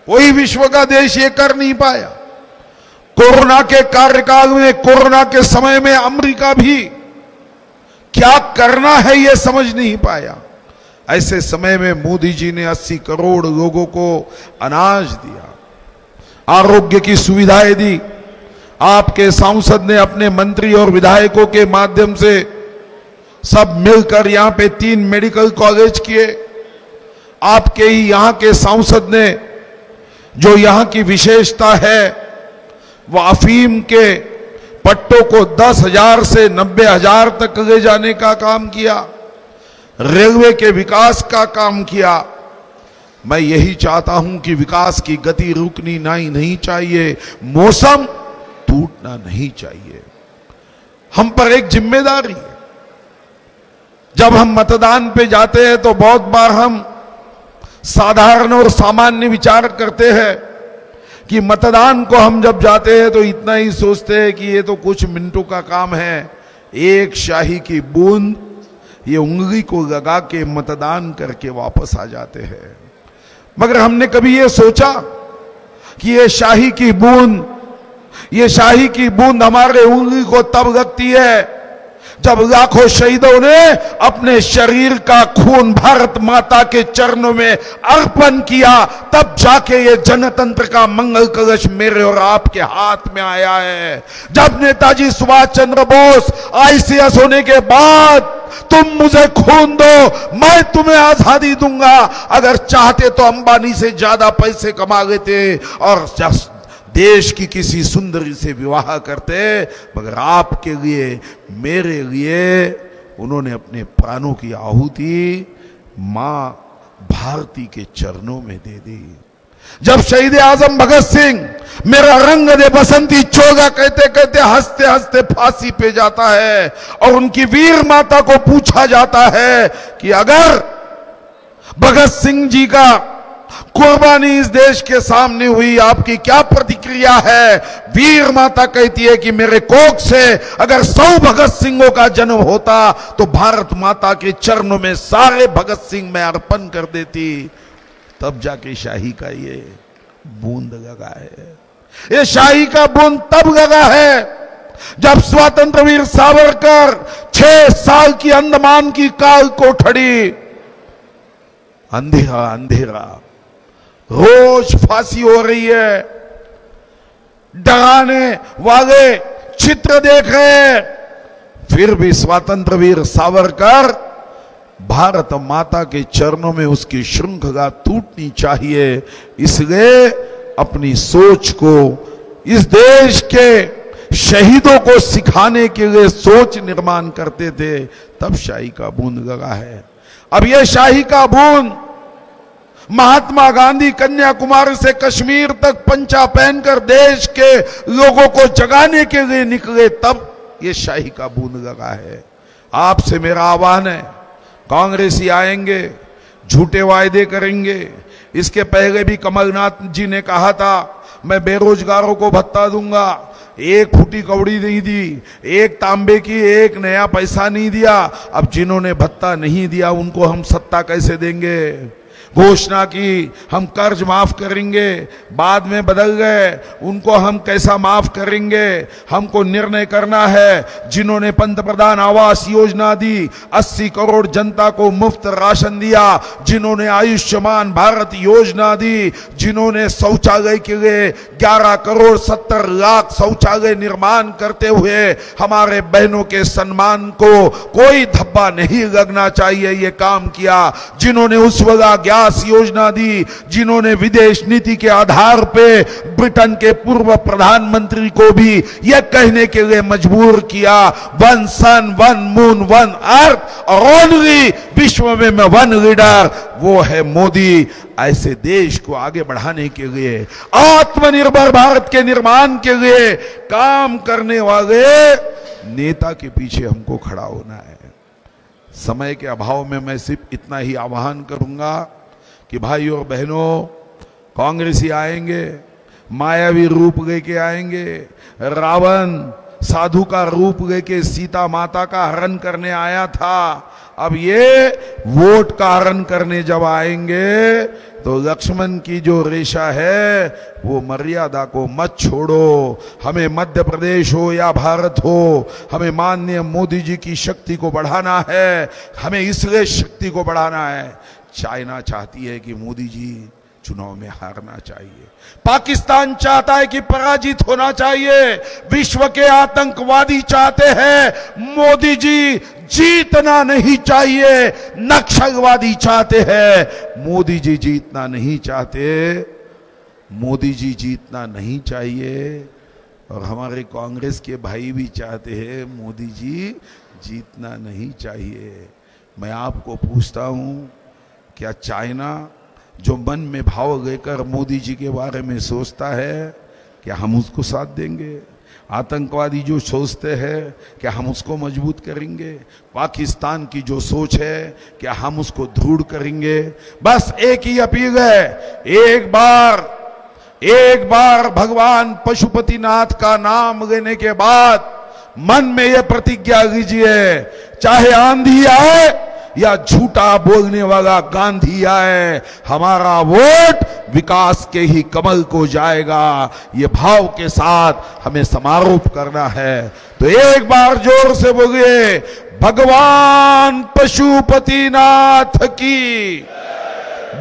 कोई विश्व का देश ये कर नहीं पाया। कोरोना के कार्यकाल में, कोरोना के समय में अमेरिका भी क्या करना है ये समझ नहीं पाया। ऐसे समय में मोदी जी ने 80 करोड़ लोगों को अनाज दिया, आरोग्य की सुविधाएं दी। आपके सांसद ने अपने मंत्री और विधायकों के माध्यम से सब मिलकर यहां पे 3 मेडिकल कॉलेज किए। आपके ही यहां के सांसद ने, जो यहां की विशेषता है, वो अफीम के पट्टों को 10,000 से 90,000 तक ले जाने का काम किया, रेलवे के विकास का काम किया। मैं यही चाहता हूं कि विकास की गति रुकनी नहीं चाहिए, मौसम टूटना नहीं चाहिए। हम पर एक जिम्मेदारी है। जब हम मतदान पे जाते हैं तो बहुत बार हम साधारण और सामान्य विचार करते हैं कि मतदान को हम जब जाते हैं तो इतना ही सोचते हैं कि ये तो कुछ मिनटों का काम है, एक शाही की बूंद ये उंगली को लगा के मतदान करके वापस आ जाते हैं। मगर हमने कभी ये सोचा कि ये शाही की बूंद हमारे उंगली को तब लगती है जब लाखों शहीदों ने अपने शरीर का खून भारत माता के चरणों में अर्पण किया, तब जाके ये जनतंत्र का मंगल कलश मेरे और आपके हाथ में आया है। जब नेताजी सुभाष चंद्र बोस ICS होने के बाद तुम मुझे खून दो, मैं तुम्हें आजादी दूंगा, अगर चाहते तो अंबानी से ज्यादा पैसे कमा लेते और देश की किसी सुंदरी से विवाह करते, मगर आपके लिए, मेरे लिए उन्होंने अपने प्राणों की आहुति मां भारती के चरणों में दे दी। जब शहीद आजम भगत सिंह मेरा रंग दे बसंती चोगा कहते कहते हंसते हंसते फांसी पे जाता है और उनकी वीर माता को पूछा जाता है कि अगर भगत सिंह जी का कुर्बानी इस देश के सामने हुई, आपकी क्या प्रतिक्रिया है? वीर माता कहती है कि मेरे कोख से अगर 100 भगत सिंहों का जन्म होता तो भारत माता के चरणों में सारे भगत सिंह मैं अर्पण कर देती। तब जाके शाही का ये बूंद लगा है। ये शाही का बूंद तब लगा है जब स्वतंत्र वीर सावरकर 6 साल की अंडमान की काल कोठड़ी, अंधेरा अंधेरा, रोज फांसी हो रही है, डराने वाले चित्र देख रहे हैं, फिर भी स्वतंत्र वीर सावरकर भारत माता के चरणों में उसकी श्रृंखला टूटनी चाहिए, इसलिए अपनी सोच को इस देश के शहीदों को सिखाने के लिए सोच निर्माण करते थे। तब शाही का बूंद लगा है। अब यह शाही का बूंद महात्मा गांधी कन्याकुमारी से कश्मीर तक पंचा पहनकर देश के लोगों को जगाने के लिए निकले, तब ये शाही का बूंद लगा है। आपसे मेरा आह्वान है, कांग्रेसी आएंगे, झूठे वायदे करेंगे। इसके पहले भी कमलनाथ जी ने कहा था मैं बेरोजगारों को भत्ता दूंगा, 1 फूटी कौड़ी नहीं दी, 1 तांबे की 1 नया पैसा नहीं दिया। अब जिन्होंने भत्ता नहीं दिया उनको हम सत्ता कैसे देंगे? घोषणा की हम कर्ज माफ करेंगे, बाद में बदल गए, उनको हम कैसा माफ करेंगे? हमको निर्णय करना है। जिन्होंने पंतप्रधान आवास योजना दी, 80 करोड़ जनता को मुफ्त राशन दिया, जिन्होंने आयुष्मान भारत योजना दी, जिन्होंने शौचालय के लिए 11 करोड़ 70 लाख शौचालय निर्माण करते हुए हमारे बहनों के सम्मान को कोई धब्बा नहीं लगना चाहिए ये काम किया, जिन्होंने उज्ज्वला गैस योजना दी, जिन्होंने विदेश नीति के आधार पे ब्रिटेन के पूर्व प्रधानमंत्री को भी यह कहने के लिए मजबूर किया 1 सन 1 मून 1 अर्थ और ओनली विश्व में 1 लीडर, वो है मोदी। ऐसे देश को आगे बढ़ाने के लिए, आत्मनिर्भर भारत के निर्माण के लिए काम करने वाले नेता के पीछे हमको खड़ा होना है। समय के अभाव में मैं सिर्फ इतना ही आह्वान करूंगा कि भाई और बहनों, कांग्रेसी आएंगे, मायावी रूप लेके आएंगे, रावण साधु का रूप लेके सीता माता का हरण करने आया था। अब ये वोट का हरण करने जब आएंगे तो लक्ष्मण की जो रेशा है वो मर्यादा को मत छोड़ो। हमें मध्य प्रदेश हो या भारत हो, हमें माननीय मोदी जी की शक्ति को बढ़ाना है। हमें इसलिए शक्ति को बढ़ाना है, चाइना चाहती है कि मोदी जी चुनाव में हारना चाहिए, पाकिस्तान चाहता है कि पराजित होना चाहिए, विश्व के आतंकवादी चाहते हैं मोदी जी जीतना नहीं चाहिए, नक्सलवादी चाहते हैं मोदी जी जीतना नहीं चाहते, मोदी जी जीतना नहीं चाहिए, और हमारे कांग्रेस के भाई भी चाहते हैं मोदी जी जीतना नहीं चाहिए। मैं आपको पूछता हूं, क्या चाइना जो मन में भाव लेकर मोदी जी के बारे में सोचता है, क्या हम उसको साथ देंगे? आतंकवादी जो सोचते हैं, क्या हम उसको मजबूत करेंगे? पाकिस्तान की जो सोच है, क्या हम उसको दृढ़ करेंगे? बस एक ही अपील है, एक बार भगवान पशुपतिनाथ का नाम लेने के बाद मन में यह प्रतिज्ञा लीजिए, चाहे आंधी आए या झूठा बोलने वाला गांधी आए, हमारा वोट विकास के ही कमल को जाएगा। ये भाव के साथ हमें समारोप करना है। तो एक बार जोर से बोलिए, भगवान पशुपतिनाथ की,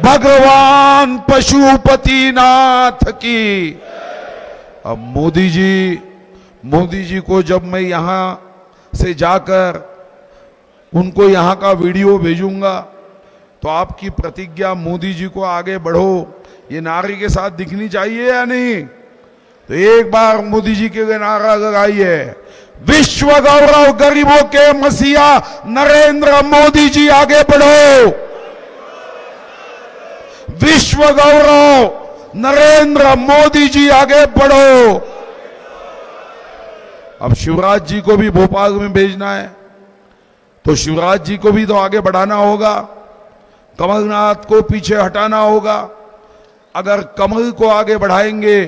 भगवान पशुपतिनाथ की। अब मोदी जी को जब मैं यहां से जाकर उनको यहां का वीडियो भेजूंगा तो आपकी प्रतिज्ञा मोदी जी को आगे बढ़ो ये नारे के साथ दिखनी चाहिए या नहीं? तो एक बार मोदी जी के लिए नारा लगाइए, विश्व गौरव गरीबों के मसीहा नरेंद्र मोदी जी आगे बढ़ो, विश्व गौरव नरेंद्र मोदी जी आगे बढ़ो। अब शिवराज जी को भी भोपाल में भेजना है, तो शिवराज जी को भी तो आगे बढ़ाना होगा, कमलनाथ को पीछे हटाना होगा। अगर कमल को आगे बढ़ाएंगे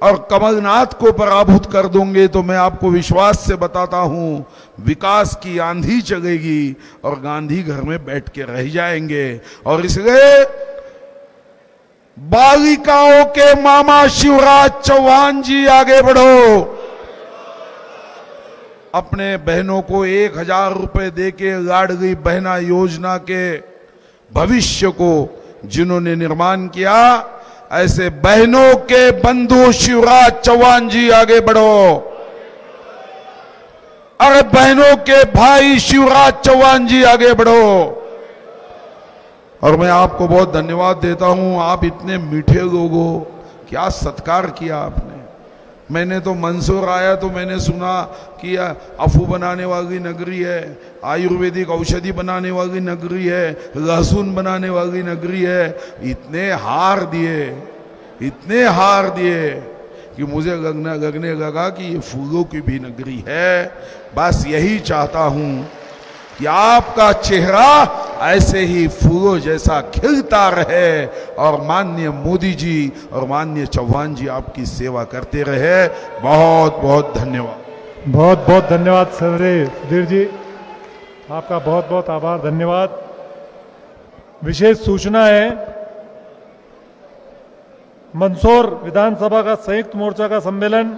और कमलनाथ को पराभूत कर दोगे तो मैं आपको विश्वास से बताता हूं विकास की आंधी चलेगी और गांधी घर में बैठ के रह जाएंगे। और इसलिए बालिकाओं के मामा शिवराज चौहान जी आगे बढ़ो। अपने बहनों को 1000 रुपए देके लाडली बहना योजना के भविष्य को जिन्होंने निर्माण किया, ऐसे बहनों के बंधु शिवराज चौहान जी आगे बढ़ो। अरे बहनों के भाई शिवराज चौहान जी आगे बढ़ो। और मैं आपको बहुत धन्यवाद देता हूं, आप इतने मीठे लोगों, क्या सत्कार किया आपने। मैंने तो मंदसौर आया तो मैंने सुना कि अफू बनाने वाली नगरी है, आयुर्वेदिक औषधि बनाने वाली नगरी है, लहसुन बनाने वाली नगरी है। इतने हार दिए कि मुझे लगने लगा कि ये फूलों की भी नगरी है। बस यही चाहता हूं कि आपका चेहरा ऐसे ही फूलों जैसा खिलता रहे और माननीय मोदी जी और माननीय चौहान जी आपकी सेवा करते रहे। बहुत बहुत धन्यवाद। बहुत बहुत धन्यवाद सुधीर जी, आपका बहुत बहुत आभार, धन्यवाद। विशेष सूचना है, मंदसौर विधानसभा का संयुक्त मोर्चा का सम्मेलन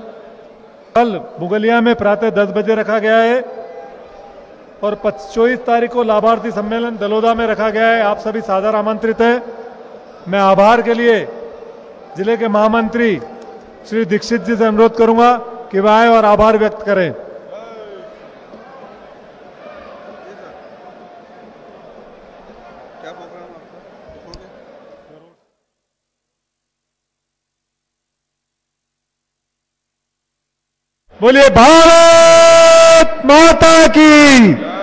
कल मुगलिया में प्रातः 10 बजे रखा गया है और 24 तारीख को लाभार्थी सम्मेलन दलोदा में रखा गया है। आप सभी सादर आमंत्रित हैं। मैं आभार के लिए जिले के महामंत्री श्री दीक्षित जी से अनुरोध करूंगा कि वह आए और आभार व्यक्त करें। बोलिए भारत माता की।